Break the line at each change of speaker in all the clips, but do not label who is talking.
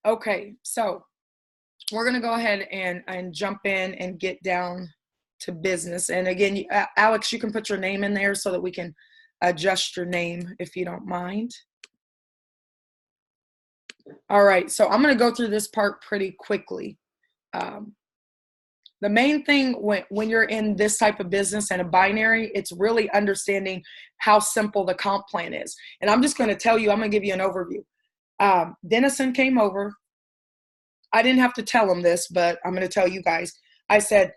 Okay, so we're going to go ahead and jump in and get down to business. And again, Alex, you can put your name in there so that we can adjust your name if you don't mind. All right, so I'm going to go through this part pretty quickly. The main thing when you're in this type of business and a binary, it's really understanding how simple the comp plan is. And I'm just going to tell you, I'm going to give you an overview. Dennison came over. I didn't have to tell him this, but I'm going to tell you guys. I said,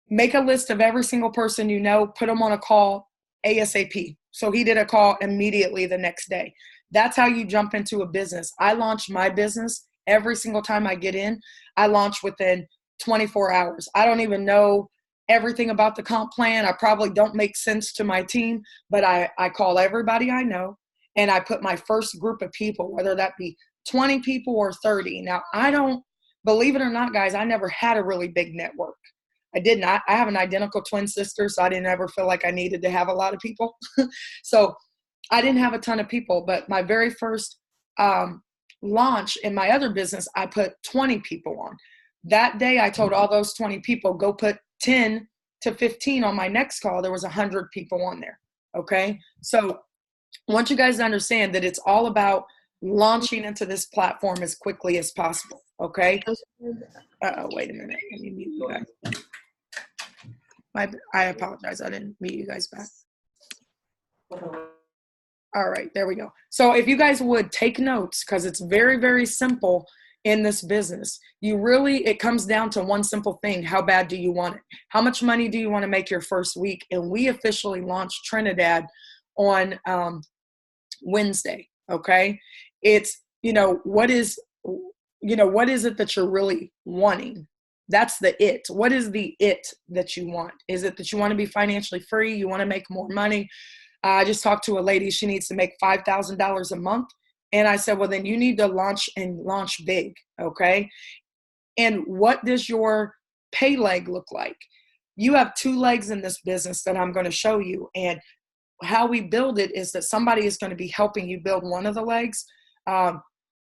make a list of every single person you know, put them on a call ASAP. So he did a call immediately the next day. That's how you jump into a business. I launched my business every single time I get in. I launch within 24 hours. I don't even know everything about the comp plan. I probably don't make sense to my team, but I call everybody I know and I put my first group of people, whether that be 20 people or 30. Now, I don't, believe it or not, guys, I never had a really big network. I did not. I have an identical twin sister, so I didn't ever feel like I needed to have a lot of people. So I didn't have a ton of people, but my very first launch in my other business, I put 20 people on. That day, I told all those 20 people, go put 10 to 15 on my next call. There was 100 people on there, okay? So I want you guys to understand that it's all about launching into this platform as quickly as possible, okay? Wait a minute. Let me mute you guys. I apologize. I didn't mute you guys back. All right, there we go. So if you guys would take notes, because it's very, very simple in this business. It comes down to one simple thing. How bad do you want it? How much money do you want to make your first week? And we officially launched Trinidad on Wednesday, okay? It's, what is it that you're really wanting? That's the it. What is the it that you want? Is it that you want to be financially free? You want to make more money? I just talked to a lady. She needs to make $5,000 a month. And I said, well, then you need to launch big, okay? And what does your pay leg look like? You have two legs in this business that I'm going to show you. And how we build it is that somebody is going to be helping you build one of the legs. And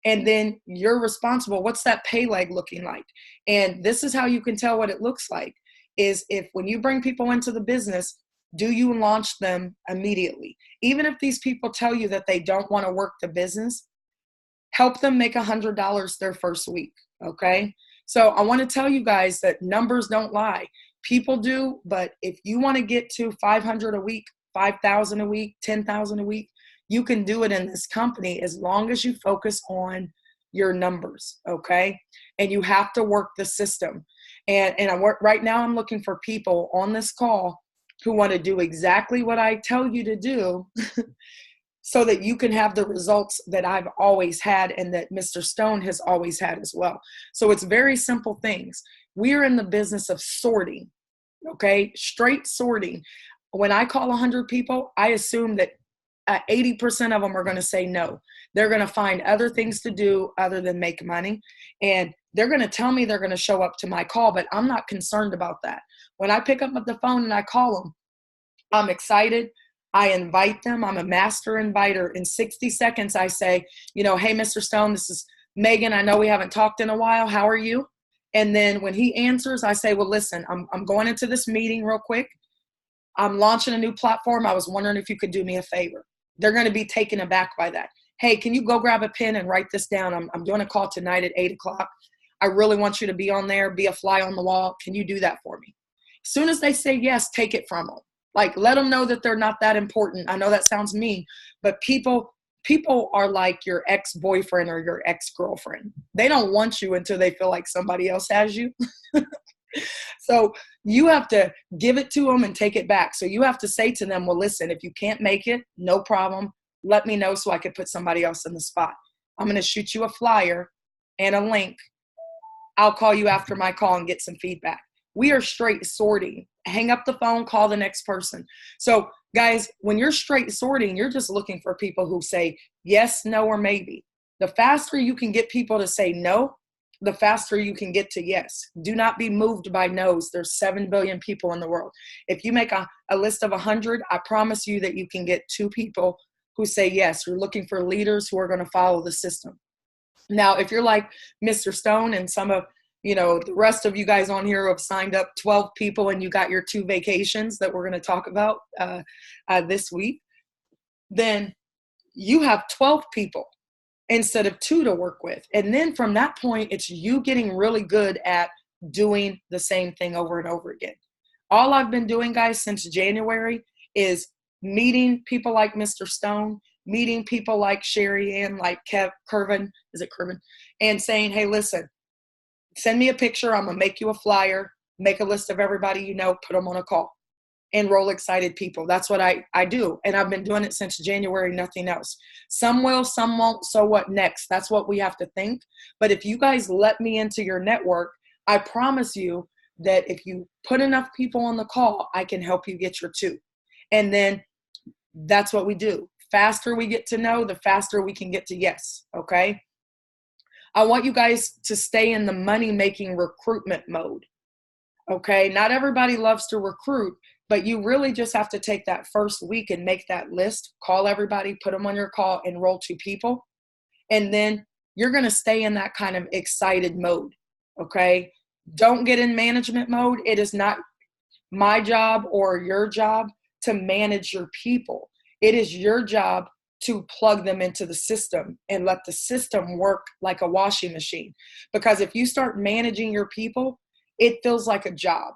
then you're responsible. What's that pay leg looking like? And this is how you can tell what it looks like, is if when you bring people into the business, do you launch them immediately? Even if these people tell you that they don't want to work the business, help them make $100 their first week, okay? So I want to tell you guys that numbers don't lie. People do, but if you want to get to 500 a week, 5,000 a week, 10,000 a week, you can do it in this company as long as you focus on your numbers, okay? And you have to work the system. And right now I'm looking for people on this call who want to do exactly what I tell you to do so that you can have the results that I've always had and that Mr. Stone has always had as well. So it's very simple things. We're in the business of sorting, okay? Straight sorting. When I call 100 people, I assume that 80% of them are going to say no. They're going to find other things to do other than make money. And they're going to tell me they're going to show up to my call, but I'm not concerned about that. When I pick up the phone and I call them, I'm excited. I invite them. I'm a master inviter. In 60 seconds, I say, hey, Mr. Stone, this is Megan. I know we haven't talked in a while. How are you? And then when he answers, I say, well, listen, I'm going into this meeting real quick. I'm launching a new platform. I was wondering if you could do me a favor. They're going to be taken aback by that. Hey, can you go grab a pen and write this down? I'm doing a call tonight at 8:00. I really want you to be on there, be a fly on the wall. Can you do that for me? As soon as they say yes, take it from them. Like, let them know that they're not that important. I know that sounds mean, but people are like your ex-boyfriend or your ex-girlfriend. They don't want you until they feel like somebody else has you. So you have to give it to them and take it back. So you have to say to them, well, listen, if you can't make it, no problem. Let me know so I can put somebody else in the spot. I'm going to shoot you a flyer and a link. I'll call you after my call and get some feedback. We are straight sorting. Hang up the phone, call the next person. So guys, when you're straight sorting, you're just looking for people who say yes, no, or maybe. The faster you can get people to say no, the faster you can get to yes. Do not be moved by no's. There's 7 billion people in the world. If you make a list of 100, I promise you that you can get 2 people who say yes. You're looking for leaders who are going to follow the system. Now, if you're like Mr. Stone and some of, the rest of you guys on here who have signed up 12 people and you got your 2 vacations that we're going to talk about this week, then you have 12 people instead of 2 to work with. And then from that point, it's you getting really good at doing the same thing over and over again. All I've been doing, guys, since January is meeting people like Mr. Stone, meeting people like Sherry Ann, like Curvin, is it Curvin? And saying, hey, listen, send me a picture. I'm going to make you a flyer, make a list of everybody you know, put them on a call. Enroll excited people. That's what I do. And I've been doing it since January, nothing else. Some will, some won't. So what next? That's what we have to think. But if you guys let me into your network, I promise you that if you put enough people on the call, I can help you get your 2. And then that's what we do. Faster we get to know, the faster we can get to yes. Okay. I want you guys to stay in the money-making recruitment mode. Okay. Not everybody loves to recruit, but you really just have to take that first week and make that list, call everybody, put them on your call, enroll 2 people. And then you're going to stay in that kind of excited mode. Okay. Don't get in management mode. It is not my job or your job to manage your people. It is your job to plug them into the system and let the system work like a washing machine. Because if you start managing your people, it feels like a job.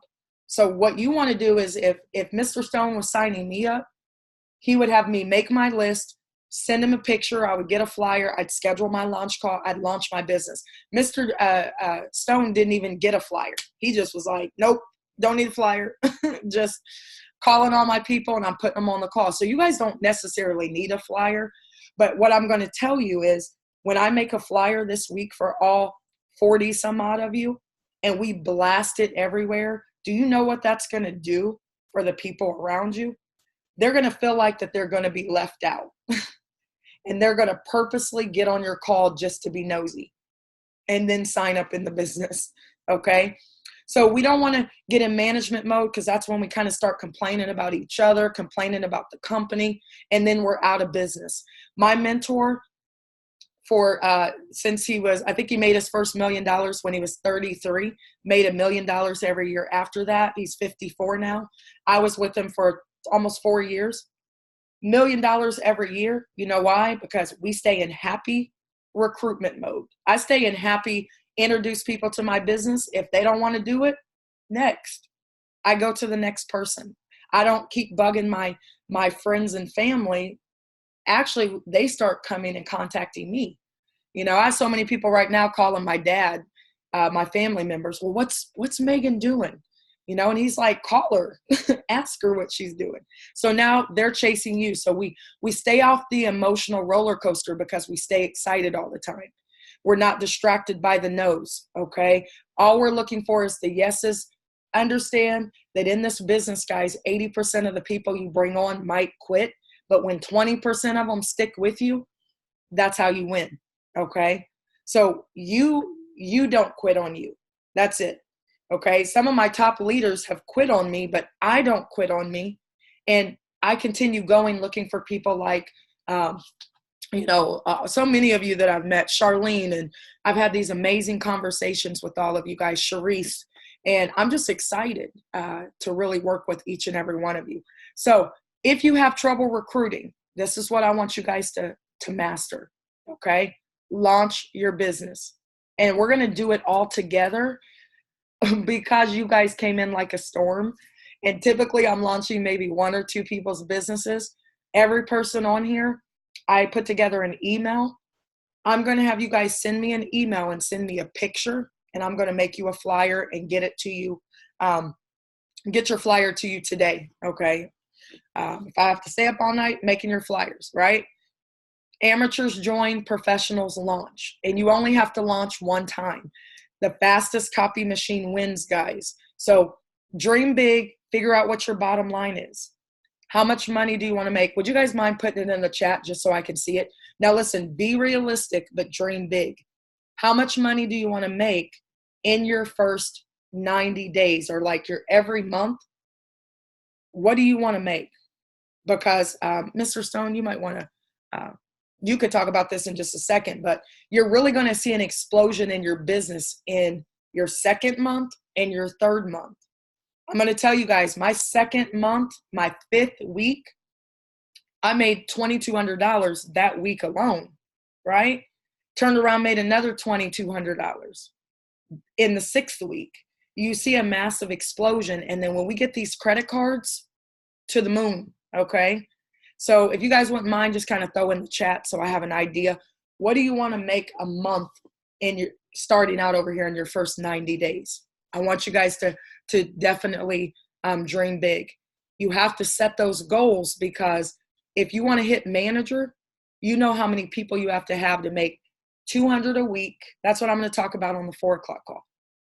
So what you want to do is if Mr. Stone was signing me up, he would have me make my list, send him a picture. I would get a flyer. I'd schedule my launch call. I'd launch my business. Mr. Stone didn't even get a flyer. He just was like, nope, don't need a flyer. Just calling all my people and I'm putting them on the call. So you guys don't necessarily need a flyer. But what I'm going to tell you is when I make a flyer this week for all 40 some odd of you and we blast it everywhere, do you know what that's going to do for the people around you? They're going to feel like that they're going to be left out. And they're going to purposely get on your call just to be nosy and then sign up in the business. Okay. So we don't want to get in management mode because that's when we kind of start complaining about each other, complaining about the company, and then we're out of business. My mentor since he was, I think he made his first $1 million when he was 33, made $1 million every year after that. He's 54 now. I was with him for almost 4 years. $1 million every year. You know why? Because we stay in happy recruitment mode. I stay in happy, introduce people to my business. If they don't want to do it, next. I go to the next person. I don't keep bugging my friends and family. Actually, they start coming and contacting me. I have so many people right now calling my dad, my family members. Well, what's Megan doing? And he's like, call her, ask her what she's doing. So now they're chasing you. So we stay off the emotional roller coaster because we stay excited all the time. We're not distracted by the no's. Okay. All we're looking for is the yeses. Understand that in this business, guys, 80% of the people you bring on might quit. But when 20% of them stick with you, that's how you win. Okay. So you don't quit on you. That's it. Okay. Some of my top leaders have quit on me, but I don't quit on me. And I continue going looking for people like, so many of you that I've met, Charlene, and I've had these amazing conversations with all of you guys, Sharice, and I'm just excited to really work with each and every one of you. So if you have trouble recruiting, this is what I want you guys to master, okay? Launch your business. And we're going to do it all together because you guys came in like a storm. And typically I'm launching maybe 1 or 2 people's businesses. Every person on here, I put together an email. I'm going to have you guys send me an email and send me a picture, and I'm going to make you a flyer and get it to you, get your flyer to you today, okay? If I have to stay up all night making your flyers, right? Amateurs join, professionals launch, and you only have to launch one time. The fastest copy machine wins, guys. So dream big, figure out what your bottom line is. How much money do you want to make? Would you guys mind putting it in the chat just so I can see it? Now listen, be realistic, but dream big. How much money do you want to make in your first 90 days or like your every month? What do you want to make? Because Mr. Stone, you might want to you could talk about this in just a second, but you're really going to see an explosion in your business in your second month and your third month. I'm going to tell you guys, my second month, my 5th week, I made $2,200 that week alone, right? Turned around, made another $2,200 in the 6th week. You see a massive explosion. And then when we get these credit cards, to the moon, okay? So if you guys wouldn't mind, just kind of throw in the chat so I have an idea. What do you want to make a month in your starting out over here in your first 90 days? I want you guys to definitely dream big. You have to set those goals, because if you want to hit manager, you know how many people you have to make $200 a week. That's what I'm going to talk about on the 4 o'clock call.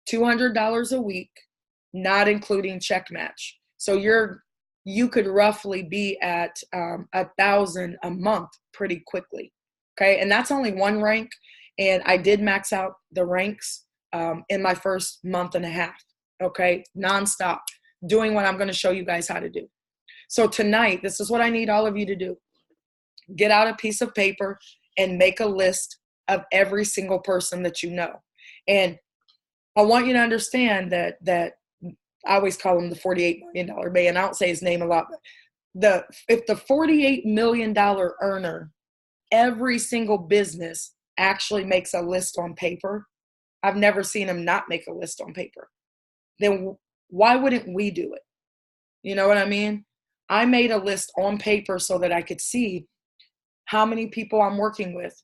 $200 a week, not including check match. So you could roughly be at 1,000 a month pretty quickly. Okay. And that's only one rank. And I did max out the ranks in my first month and a half. Okay. Nonstop doing what I'm going to show you guys how to do. So tonight, this is what I need all of you to do. Get out a piece of paper and make a list of every single person that you know. And I want you to understand that I always call him the $48 million man. I don't say his name a lot, but if the $48 million earner, every single business actually makes a list on paper, I've never seen him not make a list on paper. Then why wouldn't we do it? You know what I mean? I made a list on paper so that I could see how many people I'm working with.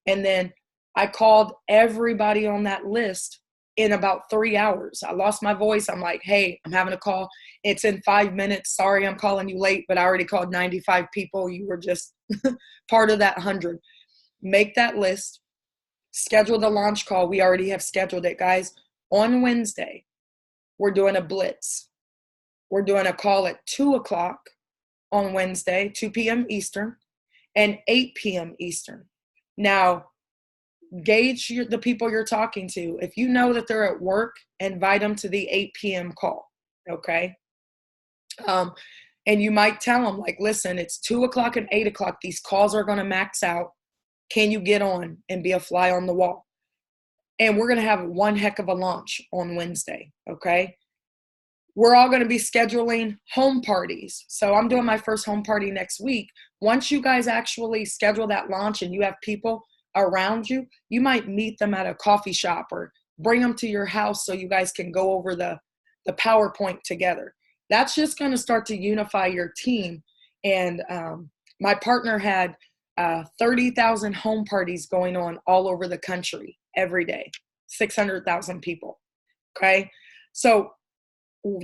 And then I called everybody on that list in about 3 hours. I lost my voice. I'm like, hey, I'm having a call. It's in 5 minutes. Sorry, I'm calling you late, but I already called 95 people. You were just part of that 100. Make that list. Schedule the launch call. We already have scheduled it, guys. On Wednesday, we're doing a blitz. We're doing a call at 2 o'clock on Wednesday, 2 p.m. Eastern, and 8 p.m. Eastern. Now, gauge the people you're talking to. If you know that they're at work, invite them to the 8 p.m. call, okay? And you might tell them, like, listen, it's 2 o'clock and 8 o'clock. These calls are going to max out. Can you get on and be a fly on the wall? And we're going to have one heck of a launch on Wednesday, okay? We're all going to be scheduling home parties. So I'm doing my first home party next week. Once you guys actually schedule that launch and you have people around you, you might meet them at a coffee shop or bring them to your house so you guys can go over the PowerPoint together. That's just going to start to unify your team. And my partner had 30,000 home parties going on all over the country every day, 600,000 people. Okay. So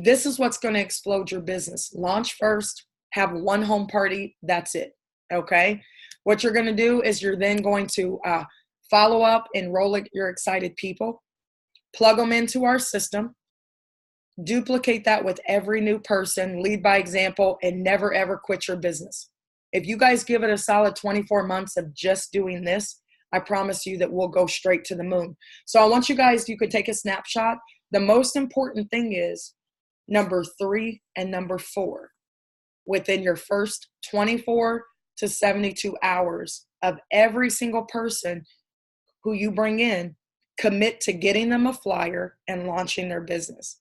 this is what's going to explode your business. Launch first, have one home party. That's it. Okay. What you're going to do is you're then going to follow up, enroll your excited people, plug them into our system, duplicate that with every new person, lead by example, and never, ever quit your business. If you guys give it a solid 24 months of just doing this, I promise you that we'll go straight to the moon. So I want you guys, you could take a snapshot. The most important thing is number 3 and number 4. Within your first 24 to 72 hours of every single person who you bring in, commit to getting them a flyer and launching their business.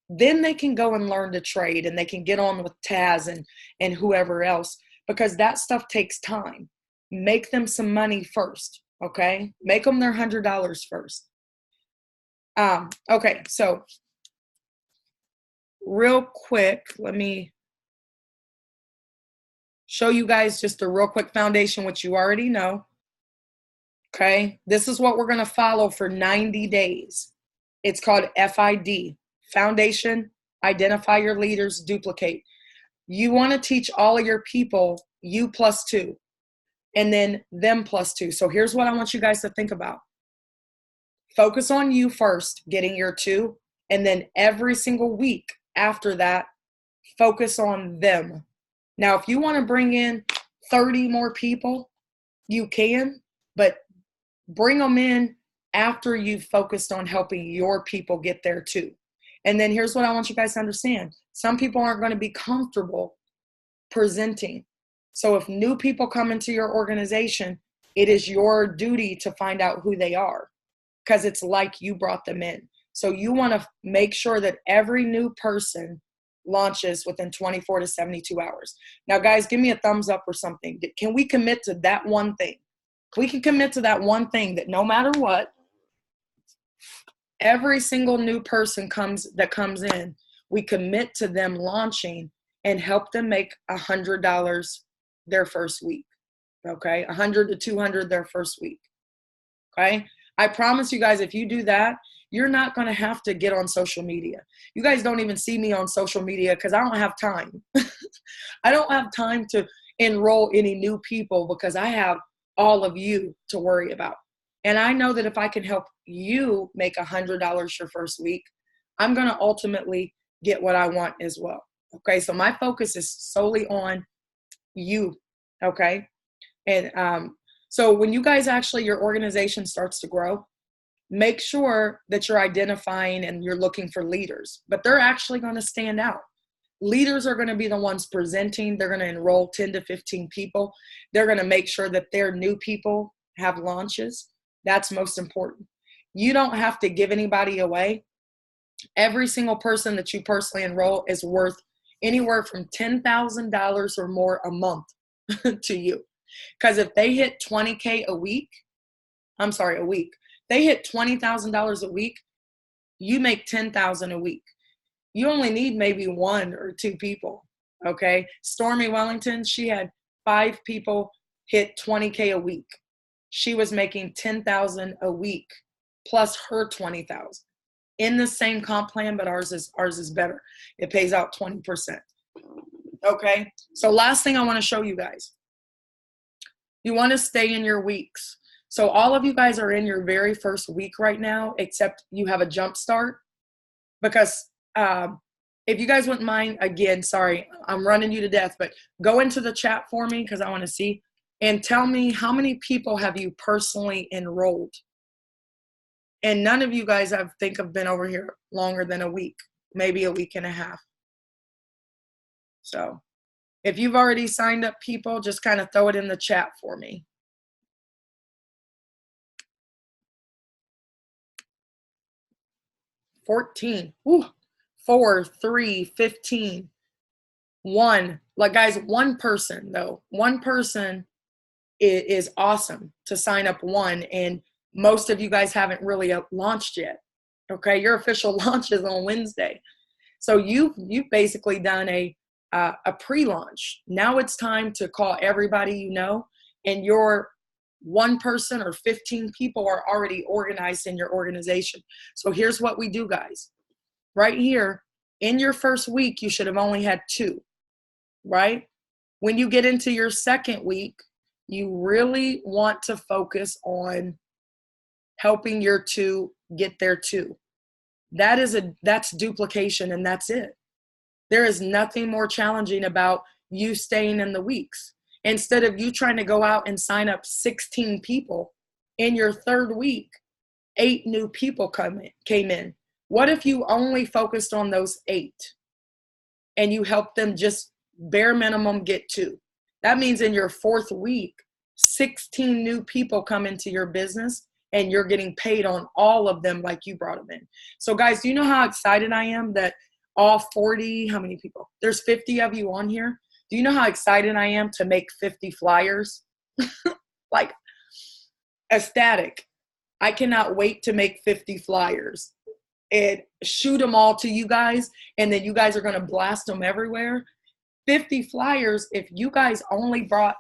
Then they can go and learn to trade, and they can get on with Taz and whoever else, because that stuff takes time. Make them some money first, okay? Make them their $100 first. Okay, so real quick, let me show you guys just a real quick foundation, which you already know. Okay, this is what we're going to follow for 90 days. It's called FID, Foundation, Identify Your Leaders, Duplicate. You want to teach all of your people you plus 2, and then them plus 2. So here's what I want you guys to think about. Focus on you first, getting your 2, and then every single week after that, focus on them. Now, if you want to bring in 30 more people, you can, but bring them in after you've focused on helping your people get there too. And then here's what I want you guys to understand. Some people aren't going to be comfortable presenting. So if new people come into your organization, it is your duty to find out who they are, because it's like you brought them in. So you want to make sure that every new person launches within 24 to 72 hours. Now, guys, give me a thumbs up or something. Can we commit to that one thing? We can commit to that one thing, that no matter what, every single new person that comes in, we commit to them launching and help them make $100 their first week. Okay, 100 to 200 their first week. Okay, I promise you guys, if you do that, you're not going to have to get on social media. You guys don't even see me on social media because I don't have time. I don't have time to enroll any new people because I have all of you to worry about. And I know that if I can help you make $100 your first week, I'm going to ultimately get what I want as well. Okay, so my focus is solely on you. Okay, and so when you guys actually, your organization starts to grow, make sure that you're identifying and you're looking for leaders, but they're actually going to stand out. Leaders are going to be the ones presenting. They're going to enroll 10 to 15 people. They're going to make sure that their new people have launches. That's most important. You don't have to give anybody away. Every single person that you personally enroll is worth anywhere from $10,000 or more a month to you. Because if they hit 20K a week, a week, they hit $20,000 a week, you make $10,000 a week. You only need maybe 1 or 2 people. Okay. Stormy Wellington, she had 5 people hit 20K a week. She was making $10,000 a week plus her $20,000 in the same comp plan, but ours is better. It pays out 20%. Okay. So last thing I want to show you guys, you want to stay in your weeks. So all of you guys are in your very first week right now, except you have a jump start. Because if you guys wouldn't mind, again, sorry, I'm running you to death, but go into the chat for me because I want to see, and tell me how many people have you personally enrolled. And none of you guys, I think, have been over here longer than a week, maybe a week and a half. So if you've already signed up people, just kind of throw it in the chat for me. 14. Ooh. 4, 3, 15, 1. Like, guys, one person, though. One person is awesome to sign up one. And most of you guys haven't really launched yet. Okay, your official launch is on Wednesday. So you've basically done a pre-launch. Now it's time to call everybody you know, and your one person or 15 people are already organized in your organization. So here's what we do, guys. Right here, in your first week, you should have only had 2, right? When you get into your second week, you really want to focus on helping your 2 get their 2. That's duplication, and that's it. There is nothing more challenging about you staying in the weeks. Instead of you trying to go out and sign up 16 people, in your third week, 8 new people came in. What if you only focused on those 8 and you helped them just bare minimum get 2? That means in your fourth week, 16 new people come into your business and you're getting paid on all of them like you brought them in. So guys, do you know how excited I am that all 40, how many people? There's 50 of you on here. Do you know how excited I am to make 50 flyers? Like, ecstatic. I cannot wait to make 50 flyers and shoot them all to you guys, and then you guys are going to blast them everywhere. 50 flyers, if you guys only got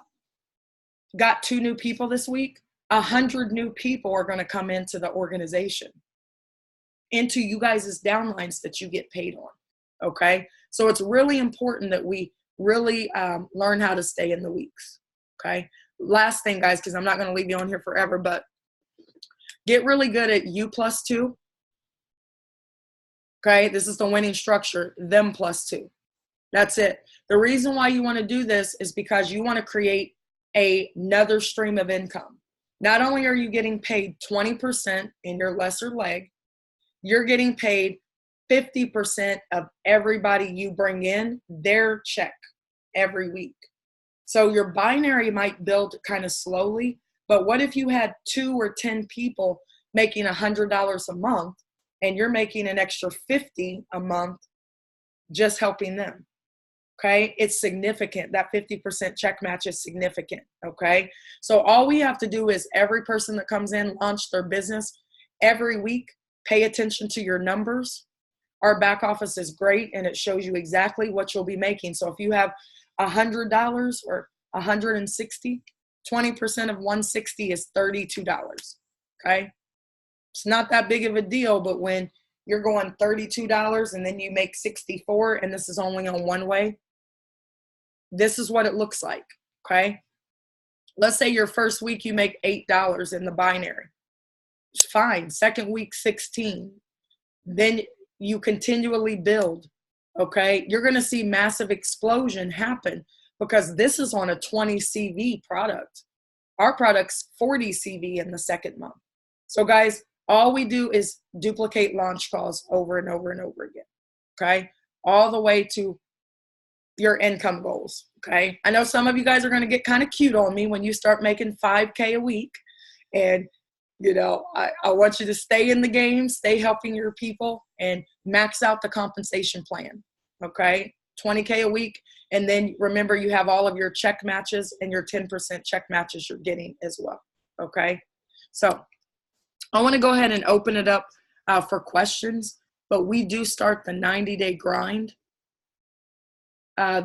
2 new people this week, 100 new people are going to come into the organization, into you guys' downlines that you get paid on. Okay? So it's really important that we really learn how to stay in the weeks. Okay? Last thing, guys, because I'm not going to leave you on here forever, but get really good at you plus 2. Okay? This is the winning structure, them plus 2. That's it. The reason why you want to do this is because you want to create another stream of income. Not only are you getting paid 20% in your lesser leg, you're getting paid 50% of everybody you bring in, their check every week. So your binary might build kind of slowly, But what if you had 2 or 10 people making $100 a month and you're making an extra 50 a month just helping them? Okay, it's significant. That 50% check match is significant. Okay, so all we have to do is every person that comes in, launch their business every week, pay attention to your numbers. Our back office is great and it shows you exactly what you'll be making. So if you have $100 or 160, 20% of 160 is $32. Okay, it's not that big of a deal, but when you're going $32 and then you make 64 and this is only on one way, this is what it looks like. Okay, let's say your first week you make $8 in the binary. It's fine. Second week, 16. Then you continually build. Okay, you're going to see massive explosion happen because this is on a 20 CV product. Our product's 40 CV in the second month. So guys, all we do is duplicate launch calls over and over and over again. Okay, all the way to your income goals. Okay, I know some of you guys are going to get kind of cute on me when you start making 5K a week, and you know, I want you to stay in the game, stay helping your people, and max out the compensation plan. Okay, 20K a week, and then remember you have all of your check matches and your 10% check matches you're getting as well. Okay, so I want to go ahead and open it up for questions, but we do start the 90-day grind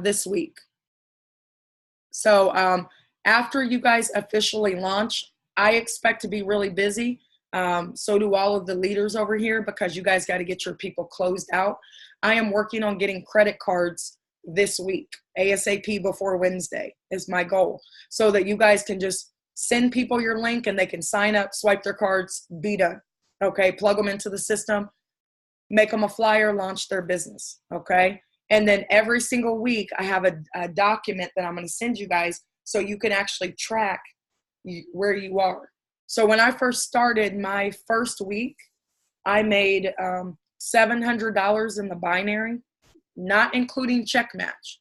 this week. So after you guys officially launch, I expect to be really busy. So do all of the leaders over here because you guys got to get your people closed out. I am working on getting credit cards this week, ASAP before Wednesday is my goal, so that you guys can just send people your link and they can sign up, swipe their cards, be done. Okay, plug them into the system, make them a flyer, launch their business. Okay, and then every single week I have a document that I'm going to send you guys so you can actually track where you are. So when I first started my first week, I made $700 in the binary, not including check match.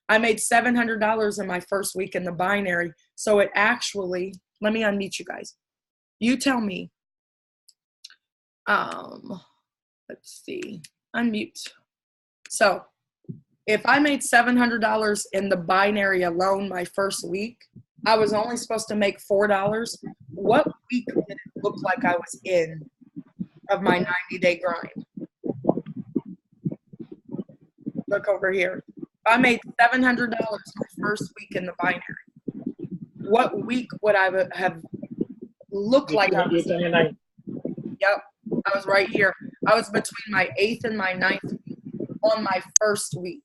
I made $700 in my first week in the binary. So it actually, let me unmute you guys. You tell me. Let's see, unmute. So if I made $700 in the binary alone my first week, I was only supposed to make $4. What week did it look like I was in of my 90-day grind? Look over here. I made $700 my first week in the binary. What week would I have looked like I was in? Yep, I was right here. I was between my 8th and my 9th week on my first week.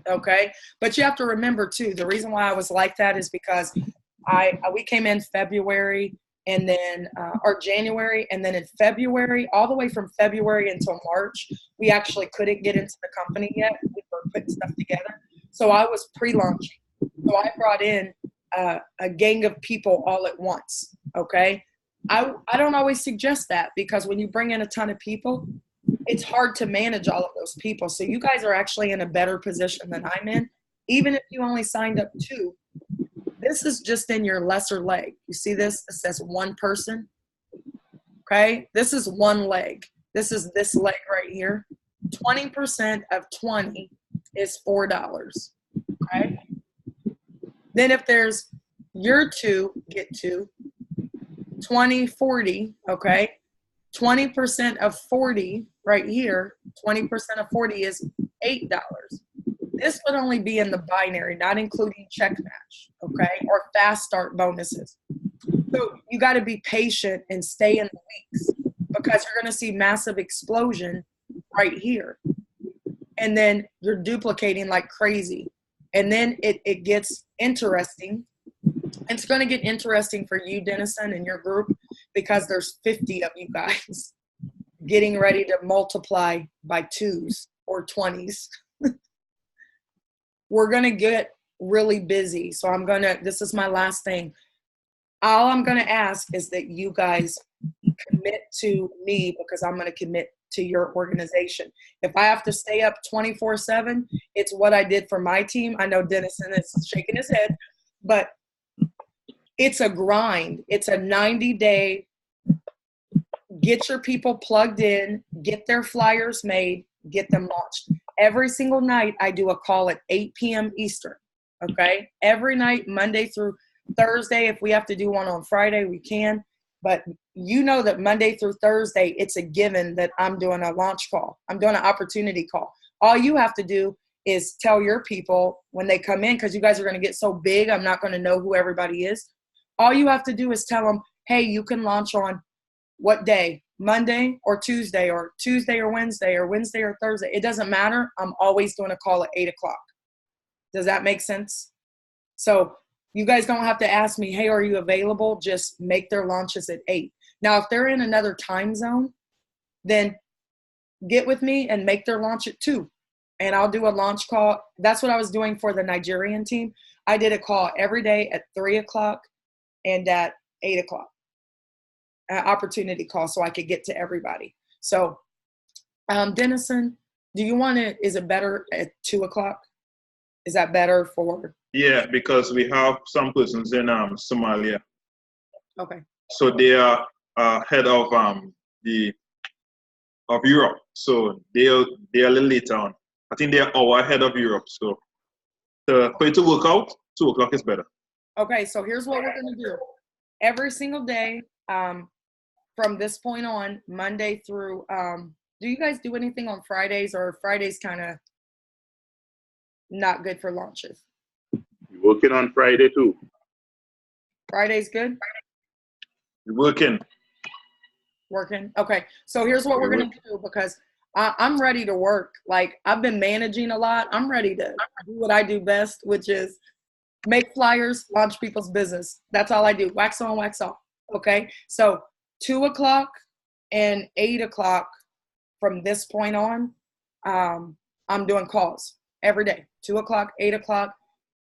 Okay, but you have to remember too, the reason why I was like that is because we came in February and then or January, and then in February, all the way from February until March, we actually couldn't get into the company yet. We were putting stuff together, so I was pre-launching. So I brought in a gang of people all at once. Okay, I don't always suggest that because when you bring in a ton of people, it's hard to manage all of those people. So you guys are actually in a better position than I'm in. Even if you only signed up 2, this is just in your lesser leg. You see this? It says 1 person. Okay, this is 1 leg. This is this leg right here. 20% of 20 is $4. Okay. Then if there's your 2, get 2, 20, 40, okay. 20% of 40 right here, 20% of 40 is $8. This would only be in the binary, not including check match, okay, or fast start bonuses. So you got to be patient and stay in the weeks because you're going to see massive explosion right here. And then you're duplicating like crazy. And then it gets interesting. It's going to get interesting for you, Dennison, and your group because there's 50 of you guys getting ready to multiply by 2s or 20s. We're going to get really busy. So this is my last thing. All I'm going to ask is that you guys commit to me because I'm going to commit to your organization. If I have to stay up 24/7, it's what I did for my team. I know Dennison is shaking his head, but It's a grind. It's a 90-day, get your people plugged in, get their flyers made, get them launched. Every single night, I do a call at 8 p.m. Eastern, okay? Every night, Monday through Thursday. If we have to do one on Friday, we can. But you know that Monday through Thursday, it's a given that I'm doing a launch call. I'm doing an opportunity call. All you have to do is tell your people when they come in, because you guys are going to get so big, I'm not going to know who everybody is. All you have to do is tell them, hey, you can launch on what day? Monday or Tuesday or Wednesday or Thursday. It doesn't matter. I'm always doing a call at 8 o'clock. Does that make sense? So you guys don't have to ask me, hey, are you available? Just make their launches at 8. Now, if they're in another time zone, then get with me and make their launch at 2. And I'll do a launch call. That's what I was doing for the Nigerian team. I did a call every day at 3 o'clock and at 8 o'clock. An opportunity call so I could get to everybody. So, Dennison, do you want to, is it better at 2 o'clock? Is that better for?
Yeah, because we have some persons in Somalia.
Okay.
So they are head of Europe. So they are a little later on. I think they are our head of Europe. So for it to work out, 2 o'clock is better.
Okay, so here's what we're gonna do. Every single day, from this point on, Monday through, do you guys do anything on Fridays, or Fridays kind of not good for launches?
You're working on Friday too.
Friday's good?
We're working.
Working? Okay, so here's what we're going to do, because I'm ready to work. Like, I've been managing a lot. I'm ready to do what I do best, which is make flyers, launch people's business. That's all I do. Wax on, wax off. Okay, so 2 o'clock and 8 o'clock from this point on, I'm doing calls every day. 2 o'clock, 8 o'clock,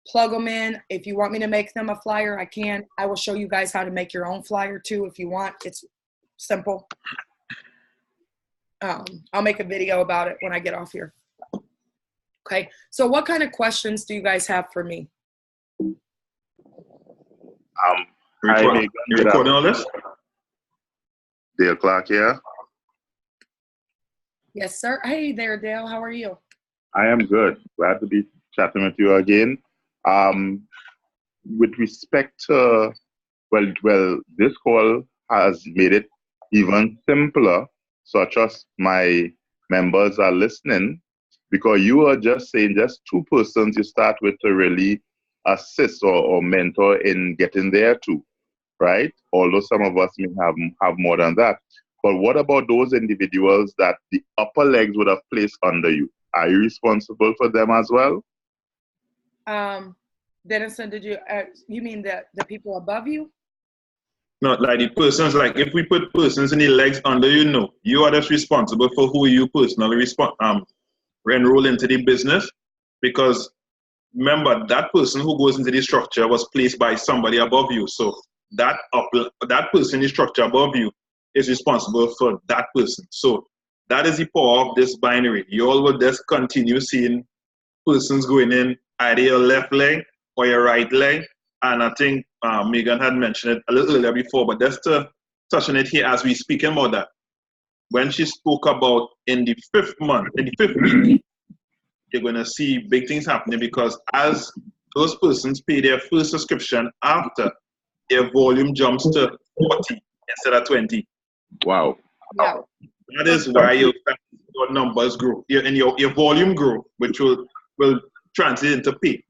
plug them in. If you want me to make them a flyer, I can. I will show you guys how to make your own flyer too if you want. It's simple. I'll make a video about it when I get off here. Okay, so what kind of questions do you guys have for me?
You're recording all this?
Dale Clark here.
Yes, sir. Hey there, Dale. How are you?
I am good. Glad to be chatting with you again. With respect to, well, this call has made it even simpler, such as my members are listening, because you are just saying just 2 persons you start with to really assist or mentor in getting there too, right? Although some of us may have more than that. But what about those individuals that the upper legs would have placed under you? Are you responsible for them as well?
Dennison, did you mean the people above you?
Not like the persons, like if we put persons in the legs under you, no. You are just responsible for who you personally enroll into the business, because remember, that person who goes into the structure was placed by somebody above you. So that person in the structure above you is responsible for that person. So that is the power of this binary. You all will just continue seeing persons going in either your left leg or your right leg. And I think Megan had mentioned it a little earlier before, but just to touch on it here as we speaking about that. When she spoke about in the 5th month, in the 5th week, you're going to see big things happening, because as those persons pay their first subscription after, their volume jumps to 40 instead of 20.
Wow.
Yeah.
That is why your numbers grow, and your volume grow, which will translate into pay.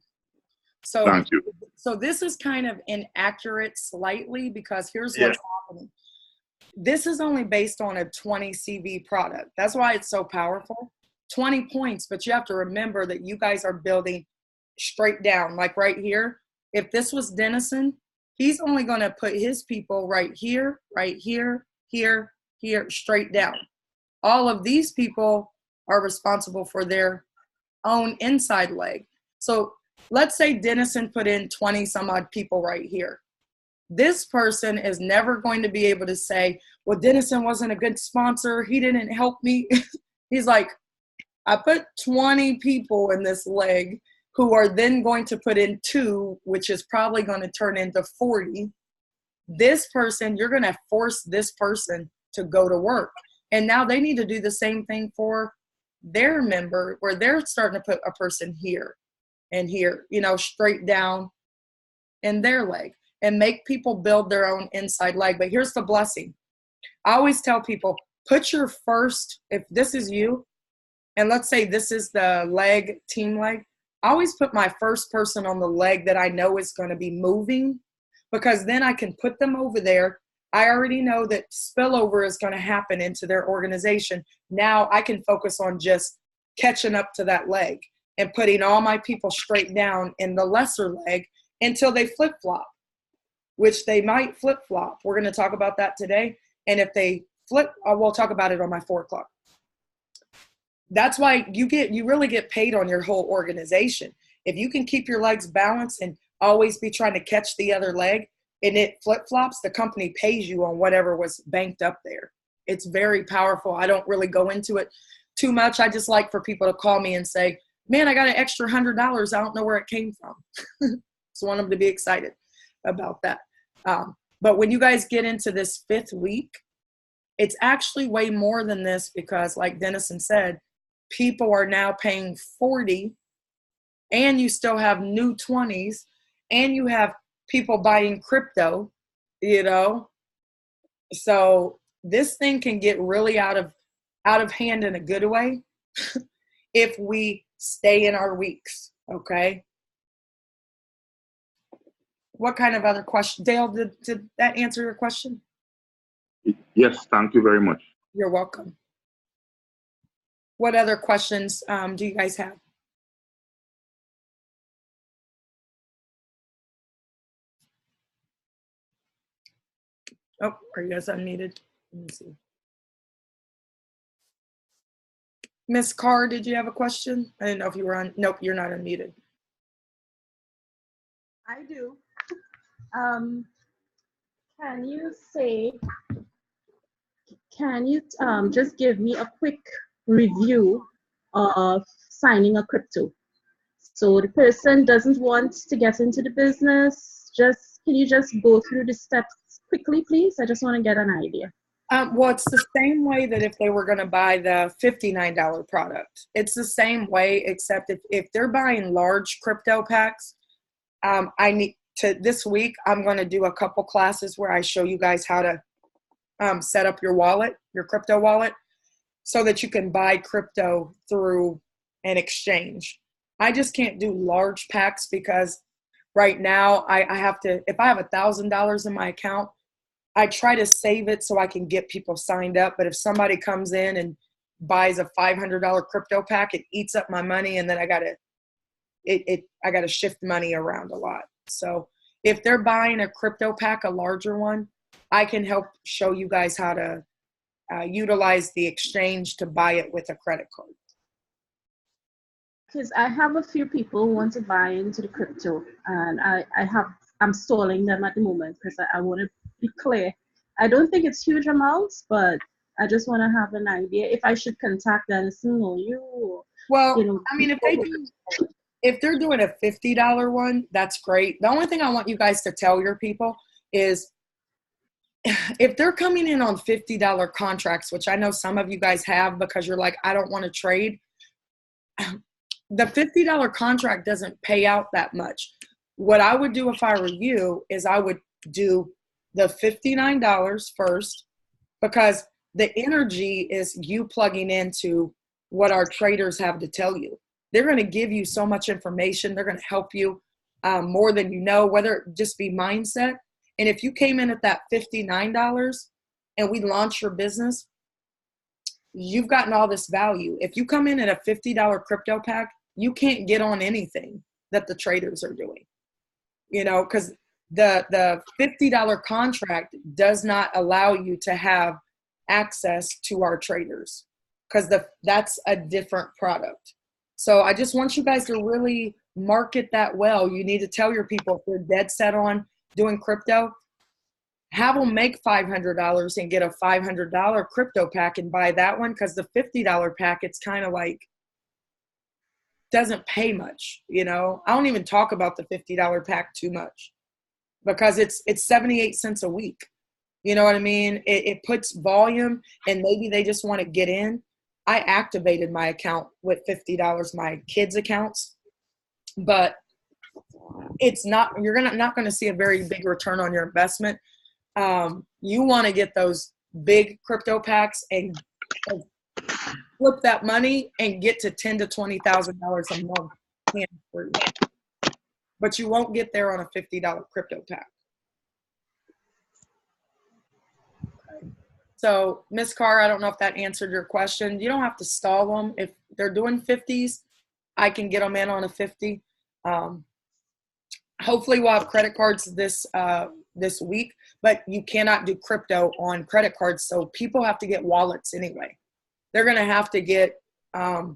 So,
thank you.
So this is kind of inaccurate slightly, because here's what's happening. This is only based on a 20 CV product. That's why it's so powerful. 20 points, but you have to remember that you guys are building straight down. Like right here, if this was Dennison, he's only going to put his people right here, here, straight down. All of these people are responsible for their own inside leg. So let's say Dennison put in 20 some odd people right here. This person is never going to be able to say, well, Dennison wasn't a good sponsor. He didn't help me. He's like, I put 20 people in this leg who are then going to put in 2, which is probably going to turn into 40. This person, you're going to force this person to go to work. And now they need to do the same thing for their member, where they're starting to put a person here and here, you know, straight down in their leg, and make people build their own inside leg. But here's the blessing. I always tell people, put your first, if this is you, and let's say this is the leg, team leg, I always put my first person on the leg that I know is going to be moving, because then I can put them over there. I already know that spillover is going to happen into their organization. Now I can focus on just catching up to that leg and putting all my people straight down in the lesser leg until they flip-flop, which they might flip-flop. We're going to talk about that today. And if they flip, we'll talk about it on my 4 o'clock. That's why you really get paid on your whole organization. If you can keep your legs balanced and always be trying to catch the other leg and it flip-flops, the company pays you on whatever was banked up there. It's very powerful. I don't really go into it too much. I just like for people to call me and say, man, I got an extra $100. I don't know where it came from. So I want them to be excited about that. But when you guys get into this 5th week, it's actually way more than this, because like Dennison said, people are now paying 40, and you still have new 20s, and you have people buying crypto, you know. So this thing can get really out of hand in a good way if we stay in our weeks, okay? What kind of other question? Dale, did that answer your question?
Yes, thank you very much.
You're welcome. What other questions do you guys have? Oh, are you guys unmuted? Let me see. Miss Carr, did you have a question? I didn't know if you were on. Nope, you're not unmuted.
I do. Can you just give me a quick review of signing a crypto? So the person doesn't want to get into the business. Can you just go through the steps quickly, please? I just want to get an idea.
Well, it's the same way that if they were going to buy the $59 product. It's the same way, except if they're buying large crypto packs, I need to, this week, I'm going to do a couple classes where I show you guys how to set up your wallet, your crypto wallet, so that you can buy crypto through an exchange. I just can't do large packs because right now I have to, if I have $1,000 in my account, I try to save it so I can get people signed up. But if somebody comes in and buys a $500 crypto pack, it eats up my money, and then I gotta shift money around a lot. So if they're buying a crypto pack, a larger one, I can help show you guys how to utilize the exchange to buy it with a credit card.
Because I have a few people who want to buy into the crypto, and I'm stalling them at the moment because I want to be clear. I don't think it's huge amounts, but I just want to have an idea if I should contact Dennison or you. Or,
well,
you know,
I mean, if they're doing a $50 one, that's great. The only thing I want you guys to tell your people is if they're coming in on $50 contracts, which I know some of you guys have because you're like, I don't want to trade. The $50 contract doesn't pay out that much. What I would do if I were you is I would do the $59 first, because the energy is you plugging into what our traders have to tell you. They're going to give you so much information. They're going to help you more than you know, whether it just be mindset. And if you came in at that $59 and we launch your business, you've gotten all this value. If you come in at a $50 crypto pack, you can't get on anything that the traders are doing, you know, because the $50 contract does not allow you to have access to our traders, because that's a different product. So I just want you guys to really market that well. You need to tell your people, if they're dead set on doing crypto, have them make $500 and get a $500 crypto pack and buy that one, because the $50 pack, it's kind of like, doesn't pay much. You know, I don't even talk about the $50 pack too much because it's 78 cents a week. You know what I mean? It puts volume, and maybe they just want to get in. I activated my account with $50, my kids' accounts, but it's not, you're not going to see a very big return on your investment. You want to get those big crypto packs and flip that money and get to $10,000 to $20,000 a month. But you won't get there on a $50 crypto pack. Okay. So, Ms. Carr, I don't know if that answered your question. You don't have to stall them. If they're doing 50s, I can get them in on a 50. Hopefully we'll have credit cards this week, but you cannot do crypto on credit cards. So people have to get wallets anyway. They're going to have to get a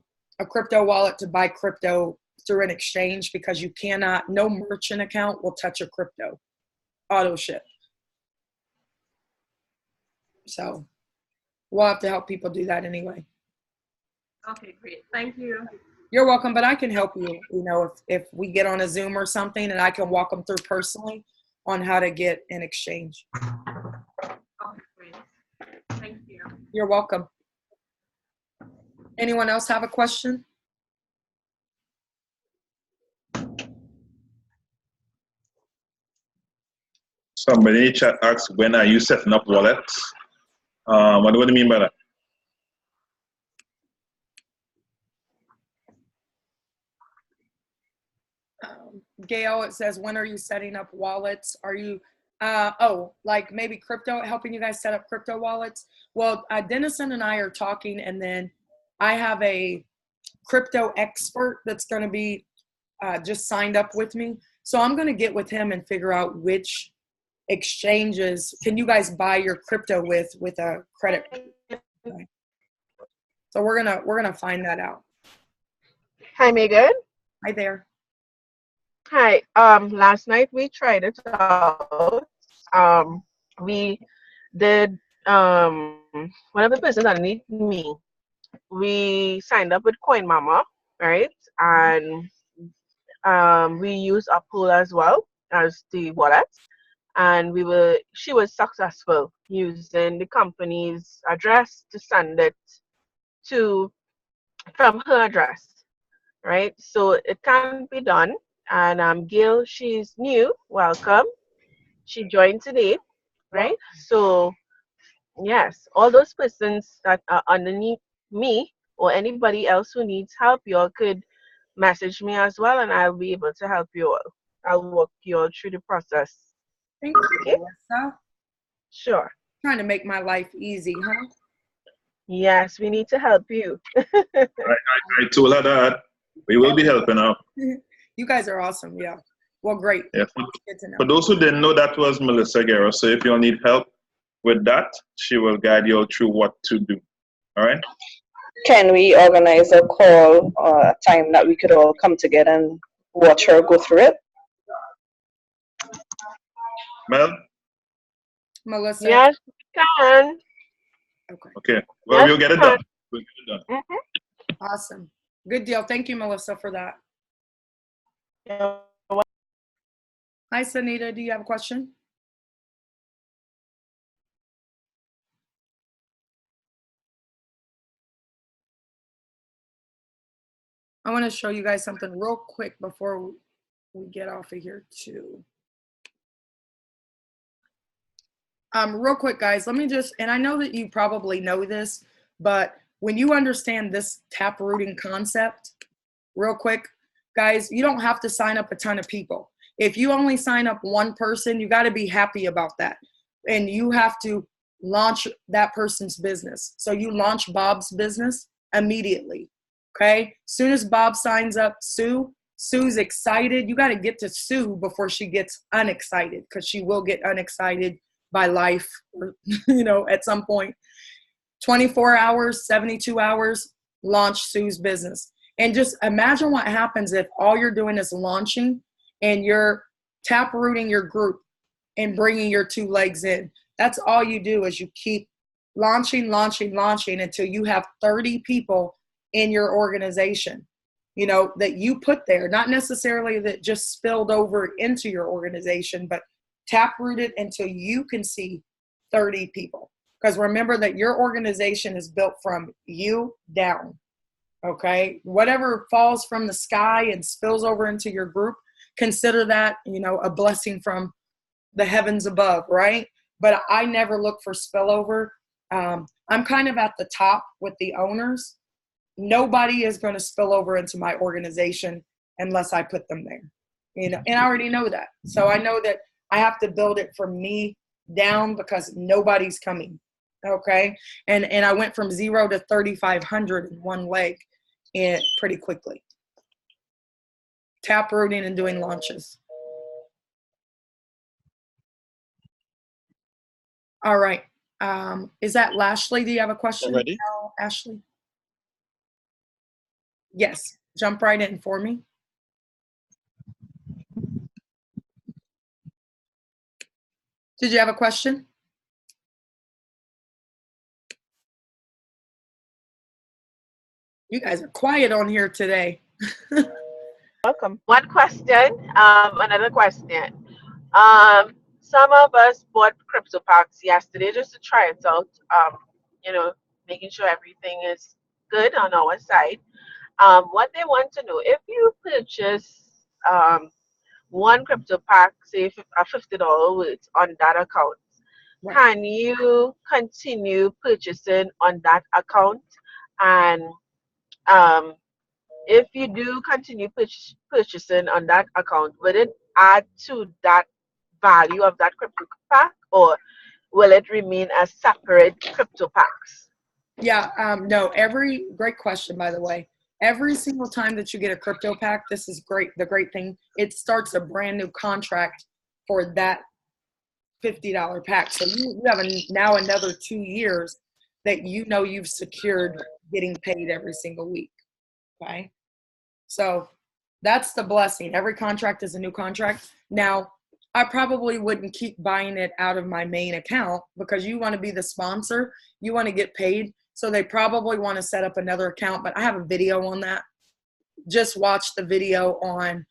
crypto wallet to buy crypto through an exchange, because you cannot, no merchant account will touch a crypto auto ship. So we'll have to help people do that anyway.
Okay, great. Thank you.
You're welcome, but I can help you, you know, if we get on a Zoom or something, and I can walk them through personally on how to get an exchange.
Okay, great. Thank you.
You're welcome. Anyone else have a question?
Somebody in the chat asked, when are you setting up wallets? What do you mean by that?
Gail, it says, when are you setting up wallets? Are you, like maybe crypto, helping you guys set up crypto wallets? Well, Dennison and I are talking, and then I have a crypto expert that's going to be just signed up with me. So I'm going to get with him and figure out which exchanges can you guys buy your crypto with a credit. Okay. So we're gonna find that out.
Hi, Megan.
Hi there.
Hi. Last night we tried it out. We did one of the persons underneath me. We signed up with Coin Mama, right? And we used Uphold as well as the wallet. And she was successful using the company's address to send it from her address, right? So it can be done. And Gail, she's new. Welcome. She joined today, right? So yes, all those persons that are underneath me or anybody else who needs help, you all could message me as well, and I'll be able to help you all. I'll walk you all through the process.
Thank you,
Okay?
Melissa.
Sure.
Trying to make my life easy, huh?
Yes, we need to help you.
I told her that we will be helping her.
You guys are awesome. Yeah. Well, great.
Yeah.
Good to know.
For those who didn't know, that was Melissa Guerra. So if you need help with that, she will guide you all through what to do. All right?
Can we organize a call or a time that we could all come together and watch her go through it?
Mel?
Melissa?
Yes, we can.
Okay. Well,
Yes,
we'll get it done. We'll get it done.
Mm-hmm.
Awesome. Good deal. Thank you, Melissa, for that. Hi, Sanita. Do you have a question? I want to show you guys something real quick before we get off of here too. Real quick, guys, let me just, and I know that you probably know this, but when you understand this tap rooting concept, real quick, guys, you don't have to sign up a ton of people. If you only sign up one person, you got to be happy about that. And you have to launch that person's business. So you launch Bob's business immediately. Okay. Soon as Bob signs up Sue's excited. You got to get to Sue before she gets unexcited, because she will get unexcited by life, or, you know, at some point. 24 hours, 72 hours, launch Sue's business. And just imagine what happens if all you're doing is launching and you're tap rooting your group and bringing your two legs in. That's all you do, is you keep launching until you have 30 people in your organization. that you put there, not necessarily that just spilled over into your organization, but taproot it until you can see 30 people. Because remember that your organization is built from you down. Okay. Whatever falls from the sky and spills over into your group, consider that, a blessing from the heavens above, right? But I never look for spillover. I'm kind of at the top with the owners. Nobody is going to spill over into my organization unless I put them there, and I already know that. So I know that I have to build it from me down because nobody's coming. Okay. And I went from 0 to 3,500 in one leg and pretty quickly. Taprooting and doing launches. All right. Is that Lashley? Do you have a question?
Ready?
No, Ashley? Yes. Jump right in for me. Did you have a question? You guys are quiet on here today.
Welcome. One question, another question. Some of us bought crypto packs yesterday just to try it out. Making sure everything is good on our side. What they want to know, if you purchase one crypto pack, say a $50 worth on that account,
Right.
can you continue purchasing on that account? And if you do continue purchasing on that account, will it add to that value of that crypto pack, or will it remain as separate crypto packs?
Yeah, no, great question, by the way. Every single time that you get a crypto pack, this is great. The great thing, it starts a brand new contract for that $50 pack. So you have now another 2 years that you've secured getting paid every single week. Okay. So that's the blessing. Every contract is a new contract. Now, I probably wouldn't keep buying it out of my main account because you want to be the sponsor. You want to get paid. So they probably want to set up another account, but I have a video on that. Just watch the video on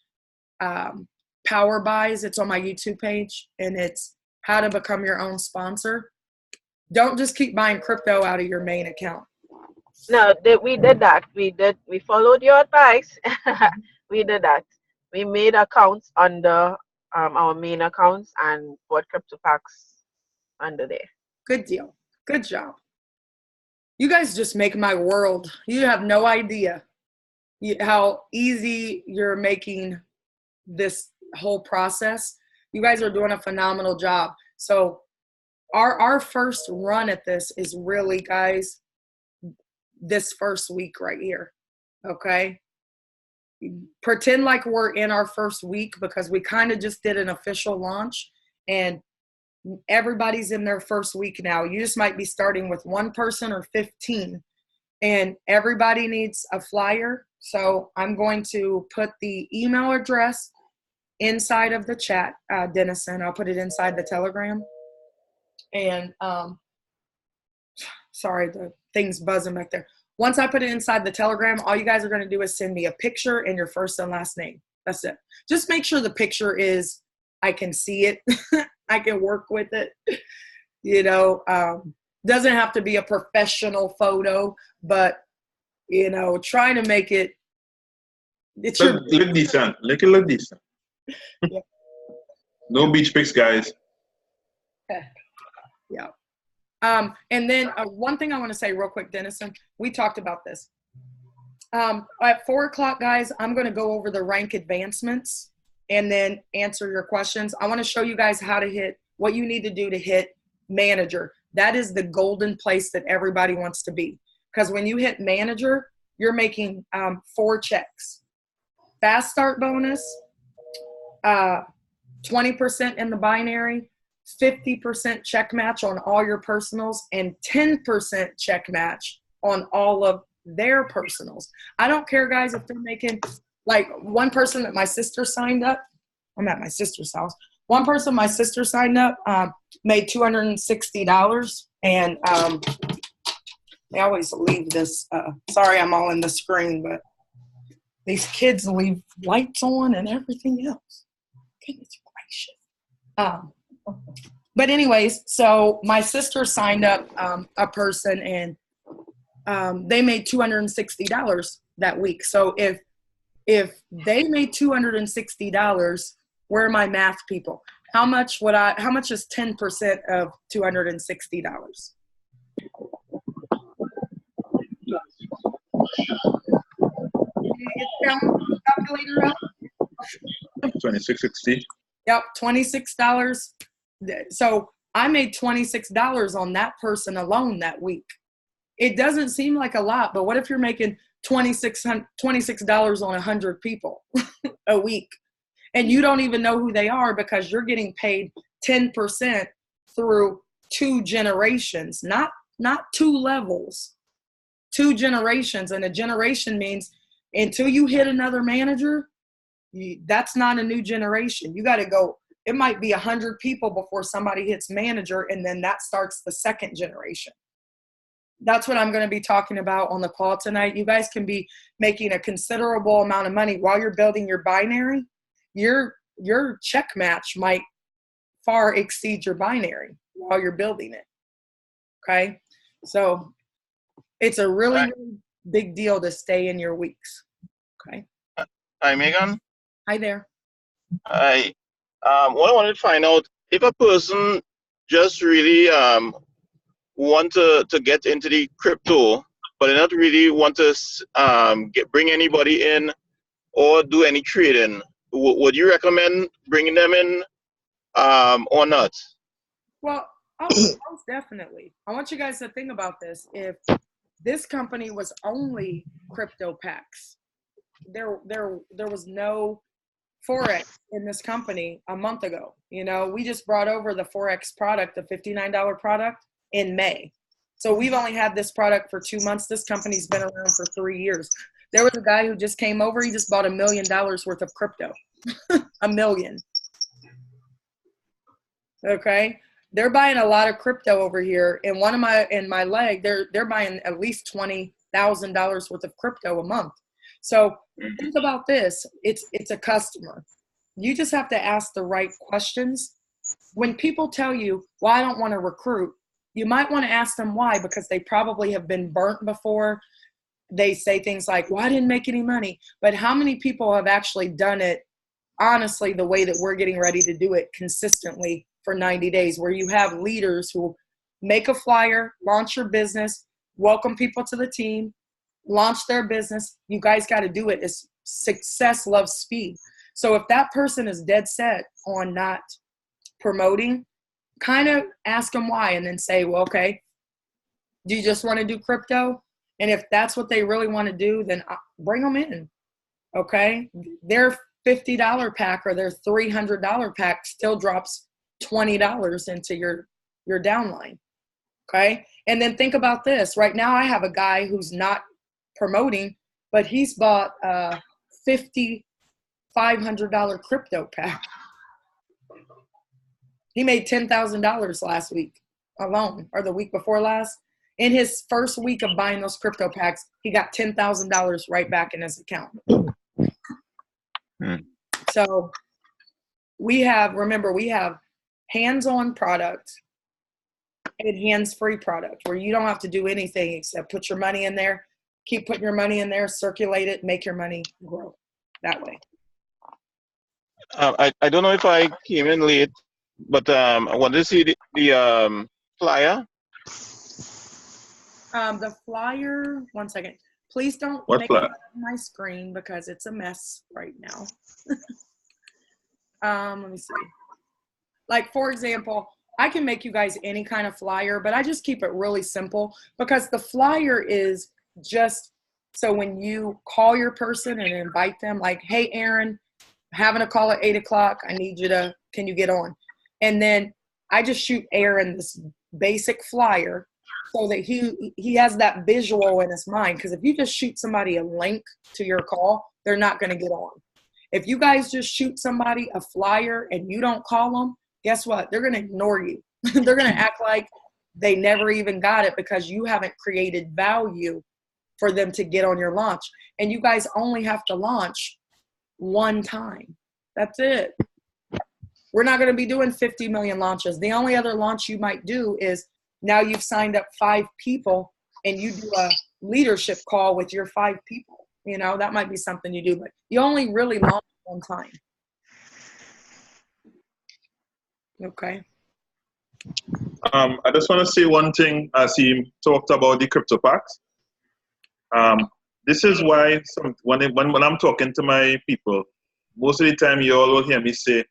Power Buys. It's on my YouTube page, and it's how to become your own sponsor. Don't just keep buying crypto out of your main account.
No, we did that. We followed your advice. We did that. We made accounts under our main accounts and bought crypto packs under there.
Good deal. Good job. You guys just make my world. You have no idea how easy you're making this whole process. You guys are doing a phenomenal job. So our first run at this is really, guys, this first week right here. Okay. Pretend like we're in our first week because we kind of just did an official launch and everybody's in their first week now. You just might be starting with one person or 15 and everybody needs a flyer. So I'm going to put the email address inside of the chat, Dennison. I'll put it inside the Telegram. And sorry, the thing's buzzing back there. Once I put it inside the Telegram, all you guys are going to do is send me a picture and your first and last name. That's it. Just make sure the picture is, I can see it. I can work with it. Doesn't have to be a professional photo, but, trying to make it.
Look decent. Look decent. Yeah. No beach pics, guys.
Yeah. And then one thing I want to say real quick, Dennison, we talked about this. At 4:00, guys, I'm going to go over the rank advancements and then answer your questions. I want to show you guys how to hit what you need to do to hit manager. That is the golden place that everybody wants to be. Because when you hit manager, you're making 4 checks. Fast start bonus, 20% in the binary, 50% check match on all your personals, and 10% check match on all of their personals. I don't care, guys, if they're making, like, one person that my sister signed up. I'm at my sister's house. One person my sister signed up made $260, and they always leave this. Sorry, I'm all in the screen, but These kids leave lights on and everything else. Goodness gracious. But anyways, so my sister signed up a person, and they made $260 that week. So if they made $260, where are my math people? How much is 10% of $260? Calculator up?
2660.
Yep, $26. So I made $26 on that person alone that week. It doesn't seem like a lot, but what if you're making $26 on 100 people a week, and you don't even know who they are because you're getting paid 10% through 2 generations, not 2 levels, 2 generations. And a generation means until you hit another manager, that's not a new generation. You got to go. It might be 100 people before somebody hits manager, and then that starts the second generation. That's what I'm going to be talking about on the call tonight. You guys can be making a considerable amount of money while you're building your binary. Your check match might far exceed your binary while you're building it. Okay? So it's a really big deal to stay in your weeks. Okay?
Hi, Megan.
Hi there.
Hi. What I wanted to find out, if a person just really want to get into the crypto, but they not really want to bring anybody in or do any trading, would you recommend bringing them in or not?
Well, most definitely. I want you guys to think about this. If this company was only crypto packs, there was no Forex in this company a month ago. You know, we just brought over the Forex product, the $59 product, in May. So we've only had this product for 2 months. This company's been around for 3 years. There was a guy who just came over. He just bought $1 million worth of crypto. $1 million. Okay. They're buying a lot of crypto over here. And in my leg, they're buying at least $20,000 worth of crypto a month. So think about this. It's a customer. You just have to ask the right questions. When people tell you, well, I don't want to recruit, you might want to ask them why, because they probably have been burnt before. They say things like, well, I didn't make any money. But how many people have actually done it honestly the way that we're getting ready to do it consistently for 90 days, where you have leaders who make a flyer, launch your business, welcome people to the team, launch their business. You guys got to do it. It's success loves speed. So if that person is dead set on not promoting, kind of ask them why, and then say, well, okay, do you just want to do crypto? And if that's what they really want to do, then bring them in. Okay. Their $50 pack or their $300 pack still drops $20 into your downline. Okay. And then think about this. Right now I have a guy who's not promoting, but he's bought a $500 crypto pack. He made $10,000 last week alone, or the week before last. In his first week of buying those crypto packs, he got $10,000 right back in his account. So we have hands-on product and hands-free product where you don't have to do anything except put your money in there, keep putting your money in there, circulate it, make your money grow that way.
I don't know if I came in late, but I wanted to see the flyer.
The flyer, one second. Please don't
What
make
flyer?
it on my screen because it's a mess right now. Let me see. Like, for example, I can make you guys any kind of flyer, but I just keep it really simple because the flyer is just so when you call your person and invite them, like, hey, Aaron, having a call at 8 o'clock. I need you to, can you get on? And then I just shoot Aaron this basic flyer so that he has that visual in his mind. Because if you just shoot somebody a link to your call, they're not going to get on. If you guys just shoot somebody a flyer and you don't call them, guess what? They're going to ignore you. They're going to act like they never even got it because you haven't created value for them to get on your launch. And you guys only have to launch one time. That's it. We're not going to be doing 50 million launches. The only other launch you might do is now you've signed up 5 people and you do a leadership call with your 5 people. You know, that might be something you do, but you only really launch one time. Okay.
I just want to say one thing as he talked about the crypto packs. This is why when I'm talking to my people, most of the time you all will hear me say,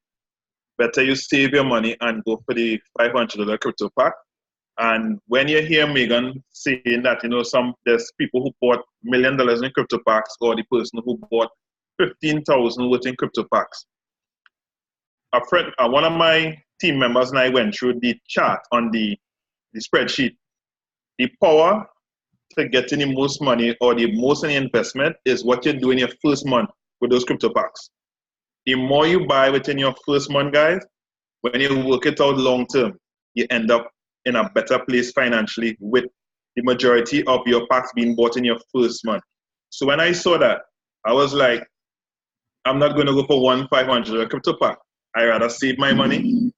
better you save your money and go for the $500 crypto pack. And when you hear Megan saying that, you know, there's people who bought $1 million in crypto packs, or the person who bought 15,000 worth in crypto packs. A friend, one of my team members and I went through the chart on the spreadsheet. The power to getting the most money or the most in the investment is what you do in your first month with those crypto packs. The more you buy within your first month, guys, when you work it out long term, you end up in a better place financially with the majority of your packs being bought in your first month. So when I saw that, I was like, I'm not going to go for one $500 crypto pack. I rather save my money,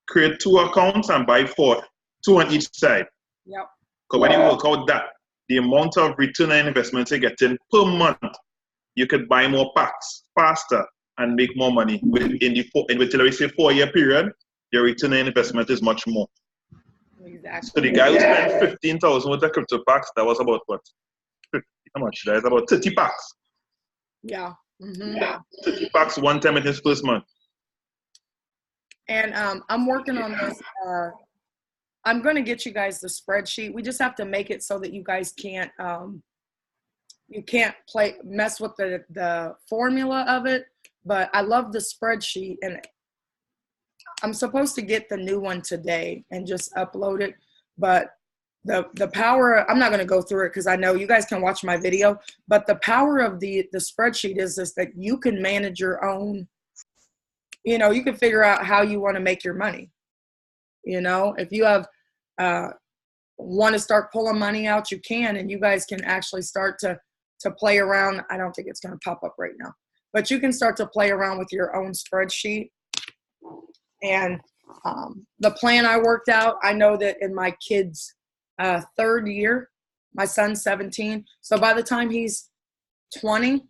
create 2 accounts and buy 4, 2 on each side.
Yep.
Because when you work out that, the amount of return on investment you're getting per month, you could buy more packs faster and make more money. Within let's say 4-year period, your return on investment is much more.
Exactly.
So the guy who spent 15,000 with the crypto packs, that was about what? 50, how much? That's about 30 packs.
Yeah. Mm-hmm.
30 packs one time in his first month.
And I'm working on this. I'm going to get you guys the spreadsheet. We just have to make it so that you guys can't mess with the formula of it. But I love the spreadsheet, and I'm supposed to get the new one today and just upload it. But the power, I'm not going to go through it because I know you guys can watch my video, but the power of the spreadsheet is that you can manage your own, you know, you can figure out how you want to make your money. You know, if you have want to start pulling money out, you can, and you guys can actually start to play around. I don't think it's going to pop up right now, but you can start to play around with your own spreadsheet. And the plan I worked out, I know that in my kid's 3rd year, my son's 17. So by the time he's 20,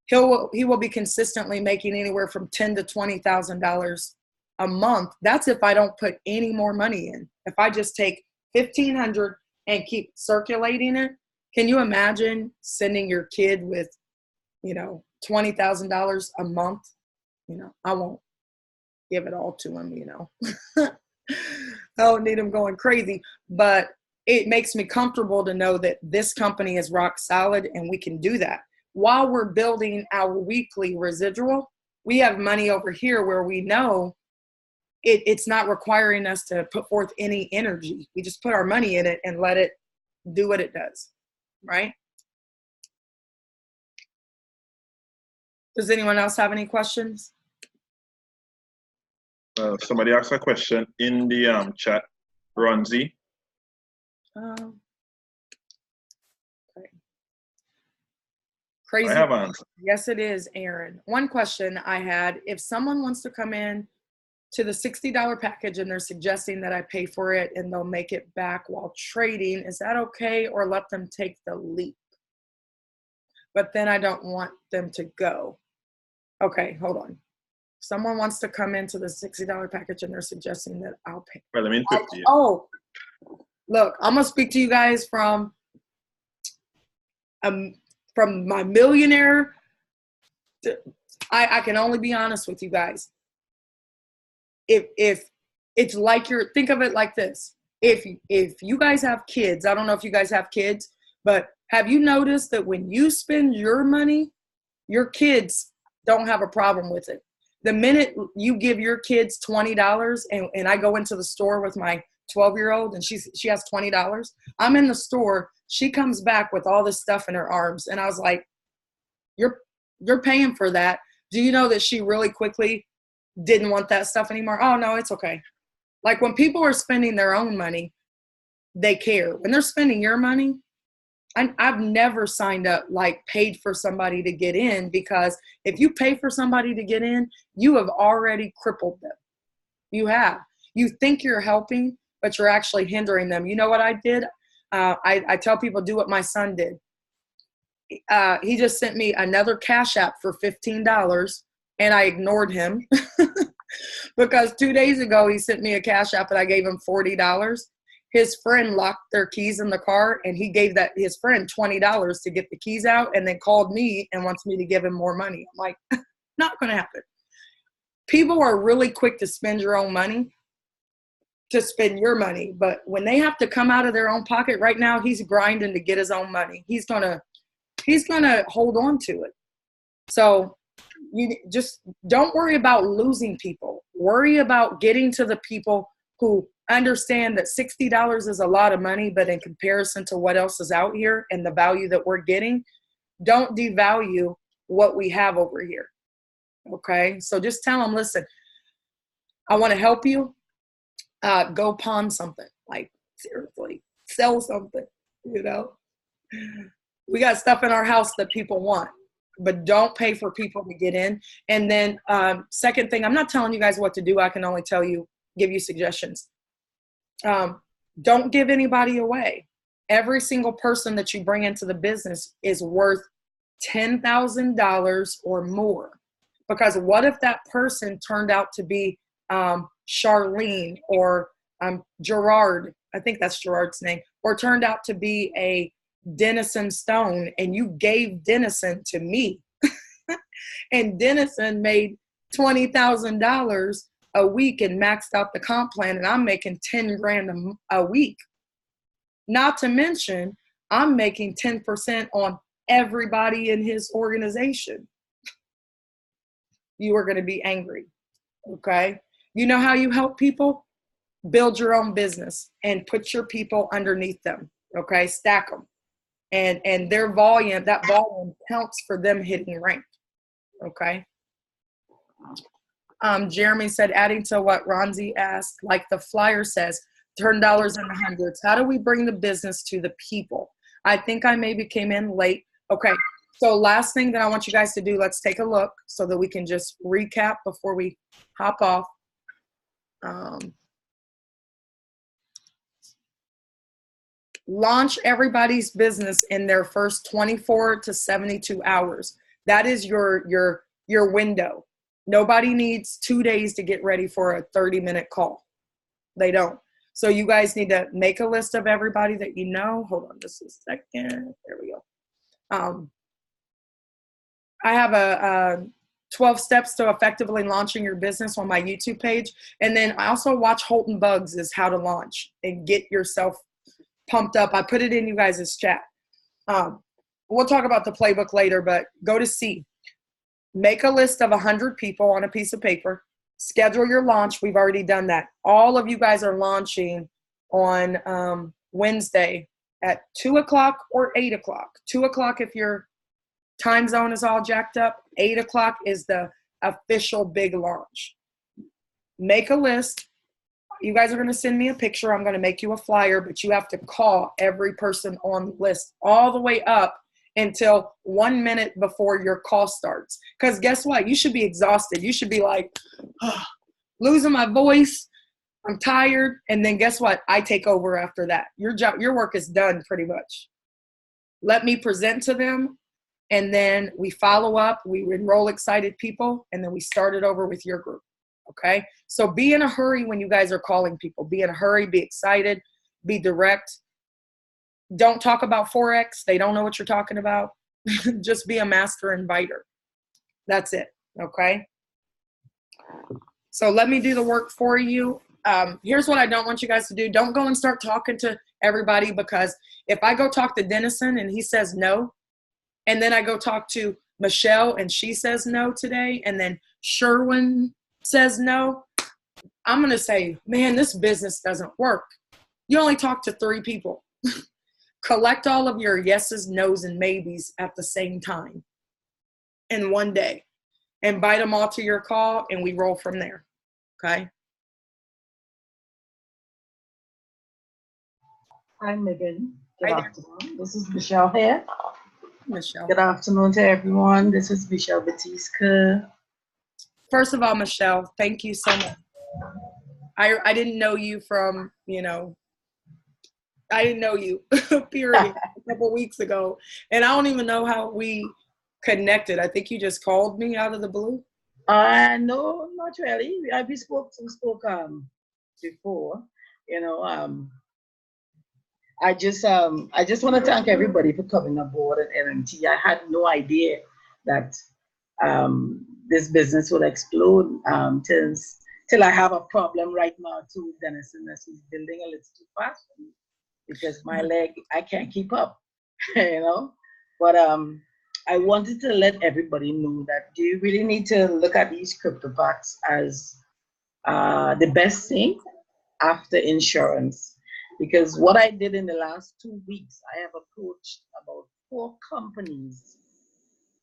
he will be consistently making anywhere from $10,000 to $20,000 a month. That's if I don't put any more money in. If I just take $1,500 and keep circulating it, can you imagine sending your kid with, you know, $20,000 a month? You know, I won't give it all to him, you know. I don't need him going crazy, but it makes me comfortable to know that this company is rock solid and we can do that. While we're building our weekly residual, we have money over here where we know it's not requiring us to put forth any energy. We just put our money in it and let it do what it does, right? Does anyone else have any questions?
Somebody asked a question in the chat, Ronzi.
Okay. Crazy.
I have an answer.
Yes, it is, Aaron. One question I had, if someone wants to come in to the $60 package and they're suggesting that I pay for it and they'll make it back while trading, is that okay, or let them take the leap? But then I don't want them to go. Okay, hold on. Someone wants to come into the $60 package and they're suggesting that I'll pay.
Well, I mean 50.
Oh, look, I'm gonna speak to you guys from my millionaire. I can only be honest with you guys. If it's like think of it like this. If you guys have kids, I don't know if you guys have kids, but have you noticed that when you spend your money, your kids don't have a problem with it? The minute you give your kids $20 and I go into the store with my 12-year-old and she has $20, I'm in the store, she comes back with all this stuff in her arms, and I was like, you're paying for that. Do you know that she really quickly didn't want that stuff anymore? Oh no, it's okay. Like when people are spending their own money, they care. When they're spending your money, I've never signed up, like paid for somebody to get in, because if you pay for somebody to get in, you have already crippled them. You have. You think you're helping, but you're actually hindering them. You know what I did? I tell people, do what my son did. He just sent me another Cash App for $15, and I ignored him because 2 days ago he sent me a Cash App and I gave him $40. His friend locked their keys in the car, and he gave his friend $20 to get the keys out, and then called me and wants me to give him more money. I'm like, not going to happen. People are really quick to spend your own money, to spend your money, but when they have to come out of their own pocket, right now he's grinding to get his own money. He's gonna hold on to it. So you just don't worry about losing people. Worry about getting to the people who understand that $60 is a lot of money, but in comparison to what else is out here and the value that we're getting, don't devalue what we have over here. Okay, so just tell them, listen, I want to help you. Go pawn something. Like, seriously, sell something. You know, we got stuff in our house that people want, but don't pay for people to get in. And then second thing, I'm not telling you guys what to do. I can only give you suggestions. Don't give anybody away. Every single person that you bring into the business is worth $10,000 or more. Because what if that person turned out to be Charlene or Gerard, I think that's Gerard's name, or turned out to be a Dennison Stone, and you gave Dennison to me. And Dennison made $20,000 a week and maxed out the comp plan, and I'm making 10 grand a week. Not to mention, I'm making 10% on everybody in his organization. You are going to be angry. Okay? You know how you help people? Build your own business and put your people underneath them. Okay? Stack them. And their volume, that volume counts for them hitting rank. Okay? Jeremy said, adding to what Ronzi asked, like the flyer says, turn dollars into hundreds. How do we bring the business to the people? I think I maybe came in late. Okay. So last thing that I want you guys to do, let's take a look so that we can just recap before we hop off. Launch everybody's business in their first 24 to 72 hours. That is your window. Nobody needs 2 days to get ready for a 30-minute call. They don't. So you guys need to make a list of everybody that you know. Hold on just a second. There we go. I have a 12 steps to effectively launching your business on my YouTube page. And then I also watch Holton Bugs is how to launch and get yourself pumped up. I put it in you guys' chat. We'll talk about the playbook later, but go to C. Make a list of 100 people on a piece of paper. Schedule your launch. We've already done that. All of you guys are launching on Wednesday at 2 o'clock or 8 o'clock. 2 o'clock if your time zone is all jacked up. 8 o'clock is the official big launch. Make a list. You guys are going to send me a picture. I'm going to make you a flyer, but you have to call every person on the list all the way up until 1 minute before your call starts. Because guess what? You should be exhausted. You should be like, oh, losing my voice. I'm tired. And then guess what? I take over after that. Your work is done pretty much. Let me present to them. And then we follow up. We enroll excited people. And then we start it over with your group. Okay? So be in a hurry when you guys are calling people. Be in a hurry. Be excited. Be direct. Don't talk about Forex. They don't know what you're talking about. Just be a master inviter. That's it. Okay? So let me do the work for you. Here's what I don't want you guys to do. Don't go and start talking to everybody, because if I go talk to Dennison and he says no, and then I go talk to Michelle and she says no today, and then Sherwin says no, I'm going to say, man, this business doesn't work. You only talk to 3 people. Collect all of your yeses, nos, and maybes at the same time in one day. Invite them all to your call, and we roll from there. Okay?
Hi, Megan. Good
Hi there,
afternoon. This is Michelle here.
Michelle.
Good afternoon to everyone. This is Michelle Batista.
First of all, Michelle, thank you so much. I didn't know you from, I didn't know you, period, a couple weeks ago. And I don't even know how we connected. I think you just called me out of the blue.
No, not really. We spoke before. You know, I just want to thank everybody for coming aboard at LMT. I had no idea that this business will explode till I have a problem right now too, Denison, as he's building a little too fast for me because my leg, I can't keep up, you know. But I wanted to let everybody know that you really need to look at these crypto packs as the best thing after insurance. Because what I did in the last 2 weeks, I have approached about 4 companies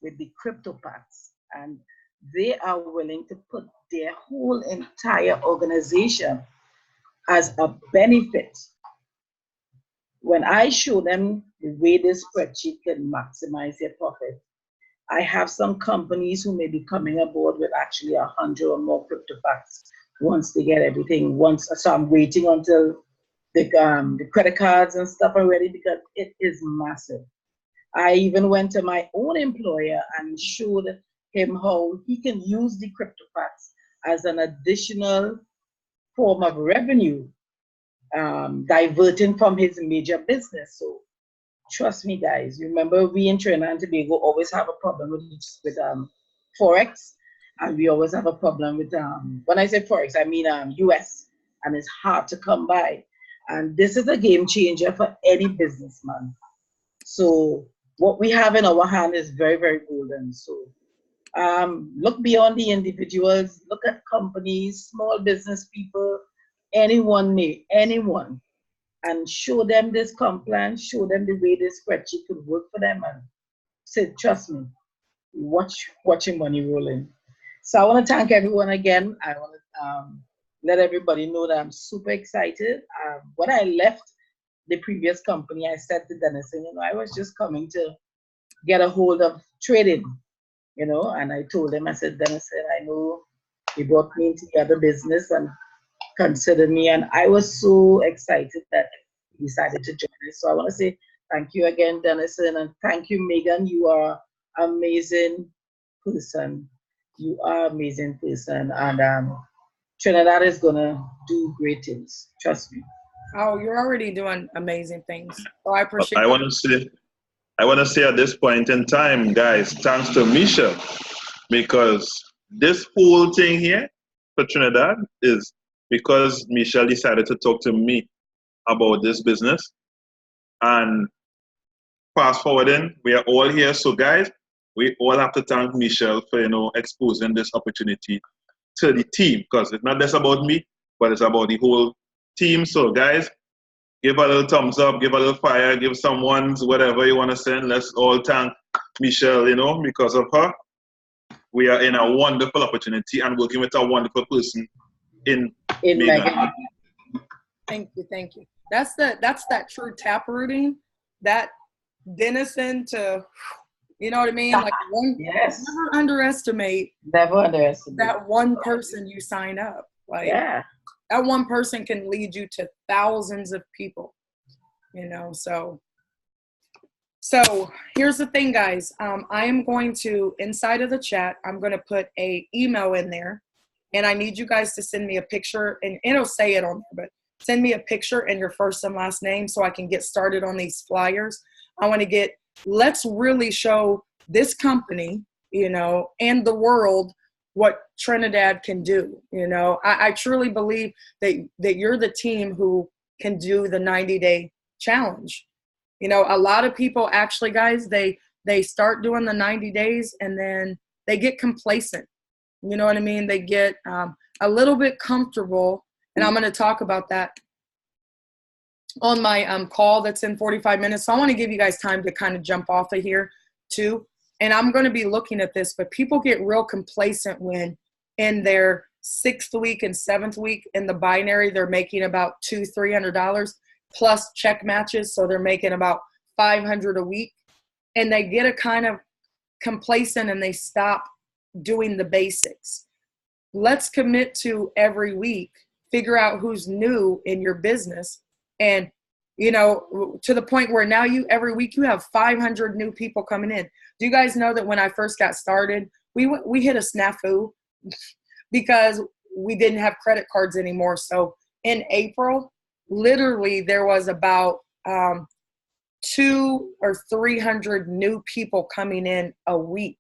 with the crypto packs, and they are willing to put their whole entire organization as a benefit. When I show them the way this spreadsheet can maximize their profit, I have some companies who may be coming aboard with actually 100 or more crypto packs once they get everything. So I'm waiting until the credit cards and stuff are ready because it is massive. I even went to my own employer and showed him how he can use the crypto packs as an additional form of revenue, diverting from his major business. So trust me, guys. Remember, we in Trinidad and Tobago always have a problem with Forex, and we always have a problem with, when I say Forex, I mean US, and it's hard to come by. And this is a game changer for any businessman. So what we have in our hand is very, very golden. So look beyond the individuals, look at companies, small business people, anyone, and show them this comp plan, show them the way this spreadsheet could work for them, and say, trust me, watch your money rolling. So I want to thank everyone again. I want to let everybody know that I'm super excited. When I left the previous company, I said to Denison, I was just coming to get a hold of trading, and I told him, I said, Denison, I know you brought me into the other business and considered me, and I was so excited that he decided to join us. So I want to say thank you again, Denison, and thank you, Megan. You are an amazing person. You are an amazing person, and Trinidad is gonna do great things. Trust me.
Oh, you're already doing amazing things. So I appreciate
I want to say at this point in time, guys, thanks to Misha, because this whole thing here for Trinidad is because Michelle decided to talk to me about this business. And fast forwarding, we are all here. So guys, we all have to thank Michelle for exposing this opportunity to the team, because it's not just about me, but it's about the whole team. So guys, give a little thumbs up, give a little fire, give someone's whatever you want to send. Let's all thank Michelle, because of her. We are in a wonderful opportunity and working with a wonderful person in Megan.
Thank you. That's that true tap rooting, that Denison to, you know what I mean? Like
Yes.
Never underestimate that one person you sign up. Like that one person can lead you to thousands of people, So here's the thing, guys. I am going to, inside of the chat, I'm going to put a email in there, and I need you guys to send me a picture, and it'll say it on there, but send me a picture and your first and last name so I can get started on these flyers. Let's really show this company, and the world what Trinidad can do. I truly believe that you're the team who can do the 90-day challenge. A lot of people actually, guys, they start doing the 90 days and then they get complacent. You know what I mean? They get a little bit comfortable, and I'm going to talk about that on my call that's in 45 minutes. So I want to give you guys time to kind of jump off of here too. And I'm going to be looking at this, but people get real complacent when in their 6th week and 7th week in the binary, they're making about $200-300. plus check matches. So they're making about 500 a week, and they get a kind of complacent and they stop doing the basics. Let's commit to every week, figure out who's new in your business, and to the point where now every week you have 500 new people coming in. Do you guys know that when I first got started, we hit a snafu because we didn't have credit cards anymore. So in April, literally there was about 200 or 300 new people coming in a week.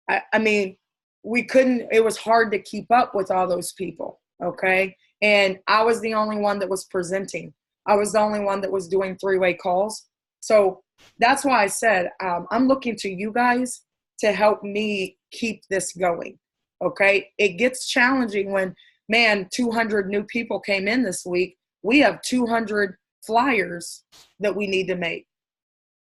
I mean, it was hard to keep up with all those people, okay? And I was the only one that was presenting. I was the only one that was doing three-way calls. So that's why I said I'm looking to you guys to help me keep this going, okay? It gets challenging when, 200 new people came in this week. We have 200 flyers that we need to make,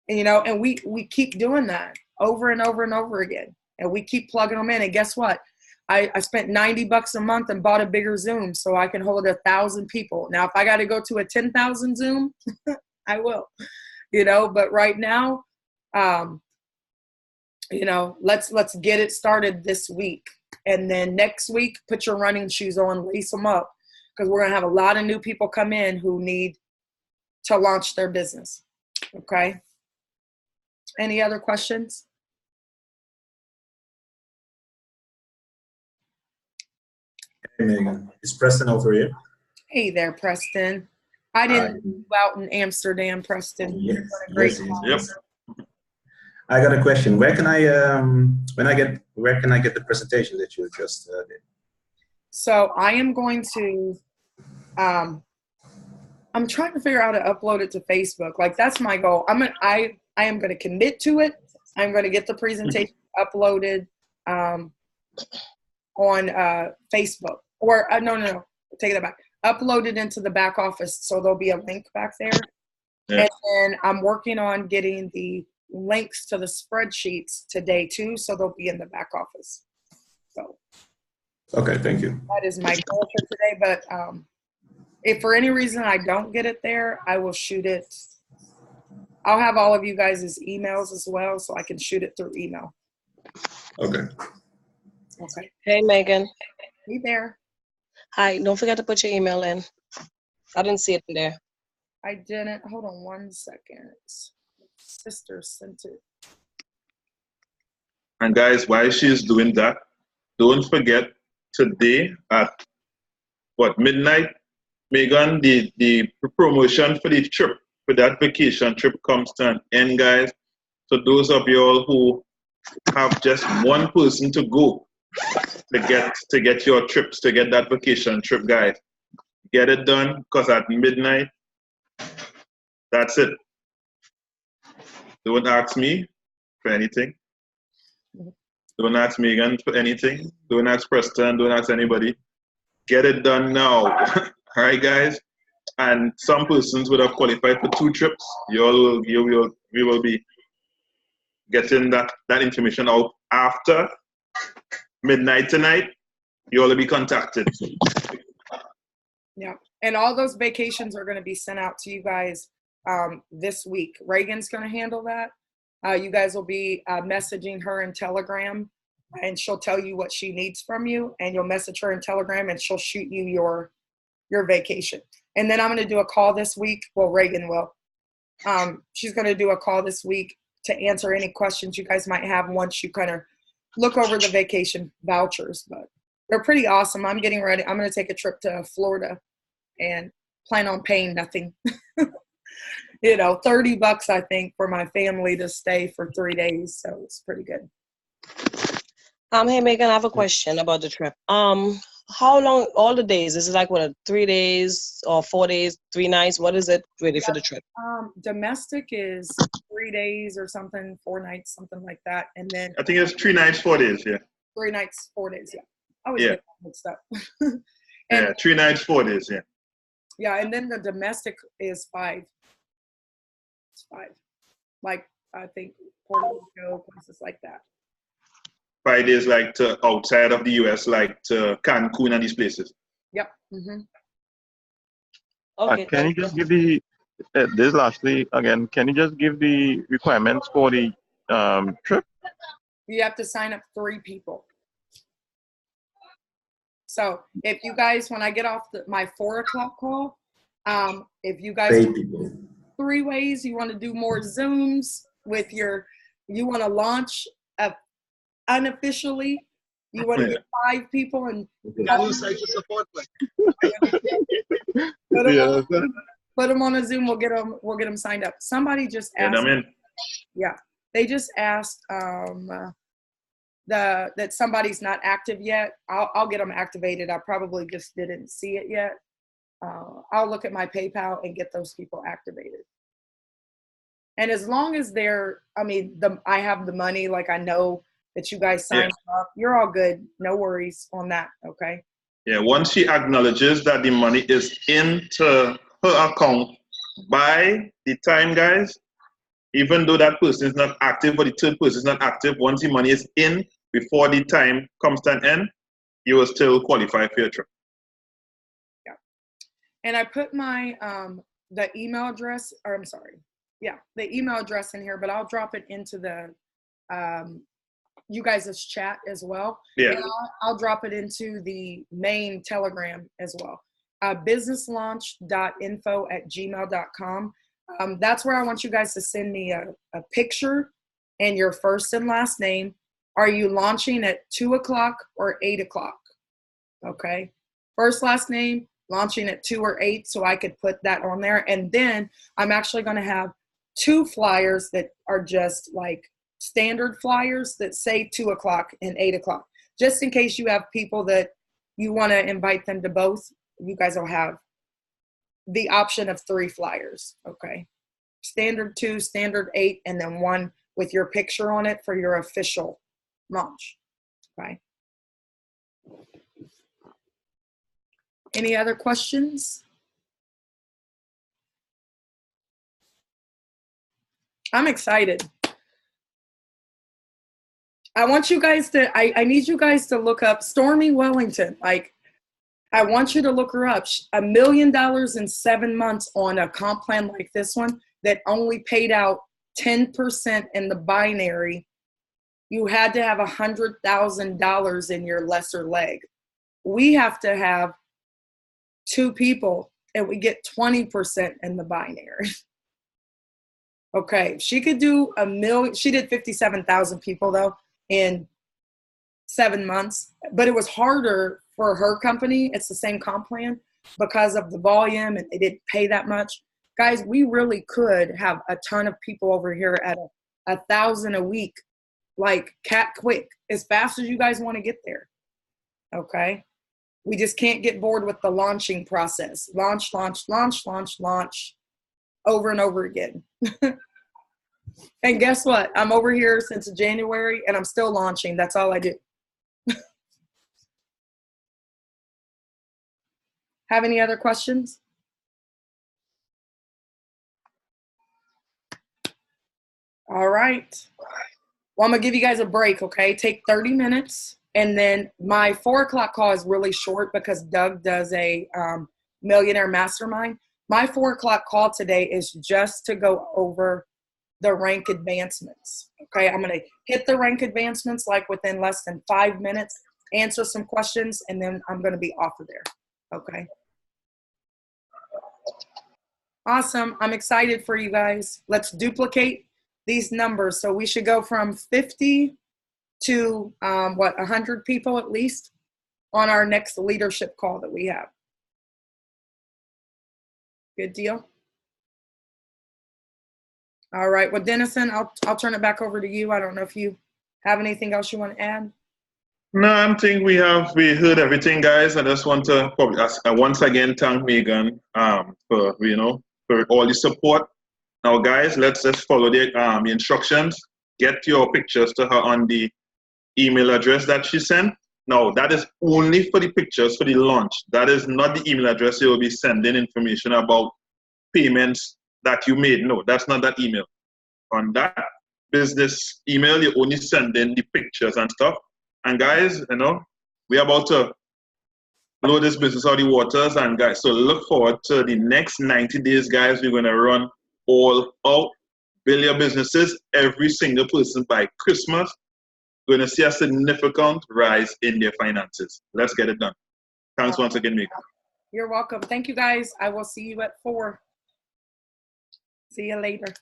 and we keep doing that over and over and over again. And we keep plugging them in. And guess what? I spent $90 a month and bought a bigger Zoom so I can hold 1,000 people. Now, if I got to go to a 10,000 Zoom, I will, but right now, let's get it started this week. And then next week, put your running shoes on, lace them up, because we're going to have a lot of new people come in who need to launch their business. Okay. Any other questions?
Hey, Megan. It's Preston over here.
Hey there, Preston. I didn't move out in Amsterdam, Preston.
Yes.
Great.
Yep.
I got a question. Where can I get the presentation that you just did?
So I am going to, I'm trying to figure out how to upload it to Facebook. Like, that's my goal. I am going to commit to it. I'm going to get the presentation uploaded on Facebook. Or no, take that back. Upload it into the back office, so there'll be a link back there. Yeah. And then I'm working on getting the links to the spreadsheets today too, so they'll be in the back office. So.
Okay, thank you.
That is my goal for today. But if for any reason I don't get it there, I will shoot it. I'll have all of you guys' emails as well, so I can shoot it through email.
Okay.
Okay.
Hey, Megan.
Hey there.
Hi. Don't forget to put your email in. I didn't see it in there.
I didn't. Hold on 1 second. Sister sent it.
And guys, while she's doing that, don't forget today at midnight, Megan, the promotion for the trip, for that vacation trip comes to an end, guys. So those of you all who have just one person to go to get your trips, to get that vacation trip, guys, get it done, because at midnight, that's it. Don't ask me for anything. Don't ask Megan for anything. Don't ask Preston. Don't ask anybody. Get it done now. All right, guys. And some persons would have qualified for 2 trips. We will be getting that information out after midnight tonight. You all will be contacted.
Yeah, and all those vacations are going to be sent out to you guys this week. Reagan's going to handle that. You guys will be messaging her in Telegram, and she'll tell you what she needs from you, and you'll message her in Telegram, and she'll shoot you your vacation. And then I'm going to do a call this week. Well, Reagan will. She's going to do a call this week to answer any questions you guys might have once you kind of look over the vacation vouchers. But they're pretty awesome. I'm getting ready. I'm going to take a trip to Florida and plan on paying nothing. $30, I think, for my family to stay for 3 days. So it's pretty good.
Hey, Megan, I have a question about the trip. How long, all the days? Is it like 3 days or 4 days, 3 nights? What is it really for the trip?
Domestic is 3 days or something, 4 nights, something like that. And then
I think it's 3 nights, 4 days, yeah.
3 nights, 4 days, yeah. I always
Yeah.
get mixed up.
Yeah, 3 nights, 4 days, yeah.
Yeah, and then the domestic is 5. It's 5. Like, I think Puerto Rico, places like that.
5 days, like to outside of the U.S., like to Cancun and these places.
Yep. Mm-hmm.
Okay,
Can you just give the this lastly again? Can you just give the requirements for the trip?
You have to sign up 3 people. So if you guys, when I get off my 4 o'clock call, if you guys
Pay
want
people.
3 ways, you want to do more Zooms with you want to launch unofficially, you want to get 5 people and put them on a Zoom. We'll get them signed up. Somebody just asked. Yeah, they just asked that somebody's not active yet. I'll get them activated. I probably just didn't see it yet. I'll look at my PayPal and get those people activated. And as long as I have the money, like I know that you guys signed up, you're all good. No worries on that. Okay.
Yeah, once she acknowledges that the money is into her account by the time, guys, even though that person is not active or the third person is not active, once the money is in before the time comes to an end, you will still qualify for your trip.
Yeah. And I put my the email address, or I'm sorry, the email address in here, but I'll drop it into the you guys' chat as well.
Yeah.
And I'll drop it into the main Telegram as well. businesslaunch.info@gmail.com. That's where I want you guys to send me a picture and your first and last name. Are you launching at 2 o'clock or 8 o'clock? Okay. First, last name, launching at 2 or 8, so I could put that on there. And then I'm actually going to have 2 flyers that are just like standard flyers that say 2 o'clock and 8 o'clock. Just in case you have people that you want to invite them to both, you guys will have the option of 3 flyers. Okay. Standard 2, standard 8, and then 1 with your picture on it for your official launch. Okay. Any other questions? I'm excited. I want you guys to, I need you guys to look up Stormy Wellington. Like, I want you to look her up. $1 million in 7 months on a comp plan like this one that only paid out 10% in the binary. You had to have $100,000 in your lesser leg. We have to have 2 people and we get 20% in the binary. Okay, she could do $1 million. She did 57,000 people though in 7 months, but it was harder for her company. It's the same comp plan because of the volume and they didn't pay that much. Guys, we really could have a ton of people over here at 1,000 a week, like cat quick, as fast as you guys want to get there. Okay. We just can't get bored with the launching process. Launch, launch, launch, launch, launch over and over again. And guess what? I'm over here since January and I'm still launching. That's all I do. Have any other questions? All right. Well, I'm going to give you guys a break, okay? Take 30 minutes. And then my 4 o'clock call is really short because Doug does a millionaire mastermind. My 4 o'clock call today is just to go over the rank advancements. Okay, I'm going to hit the rank advancements like within less than 5 minutes, answer some questions, and then I'm going to be off of there. Okay. Awesome. I'm excited for you guys. Let's duplicate these numbers. So we should go from 50 to 100 people at least on our next leadership call that we have. Good deal. All right. Well, Dennison, I'll turn it back over to you. I don't know if you have anything else you want to add.
No, I think we heard everything, guys. I just want to once again thank Megan for for all the support. Now, guys, let's just follow the instructions. Get your pictures to her on the email address that she sent. Now, that is only for the pictures for the launch. That is not the email address you will be sending information about payments that you made. No, that's not that email. On that business email, you only send in the pictures and stuff. And guys, we're about to blow this business out of the waters. And guys, so look forward to the next 90 days, guys. We're going to run all out, build your businesses, every single person by Christmas. Going to see a significant rise in their finances. Let's get it done. Thanks once again, Megan.
You're welcome. Thank you, guys. I will see you at 4. See you later.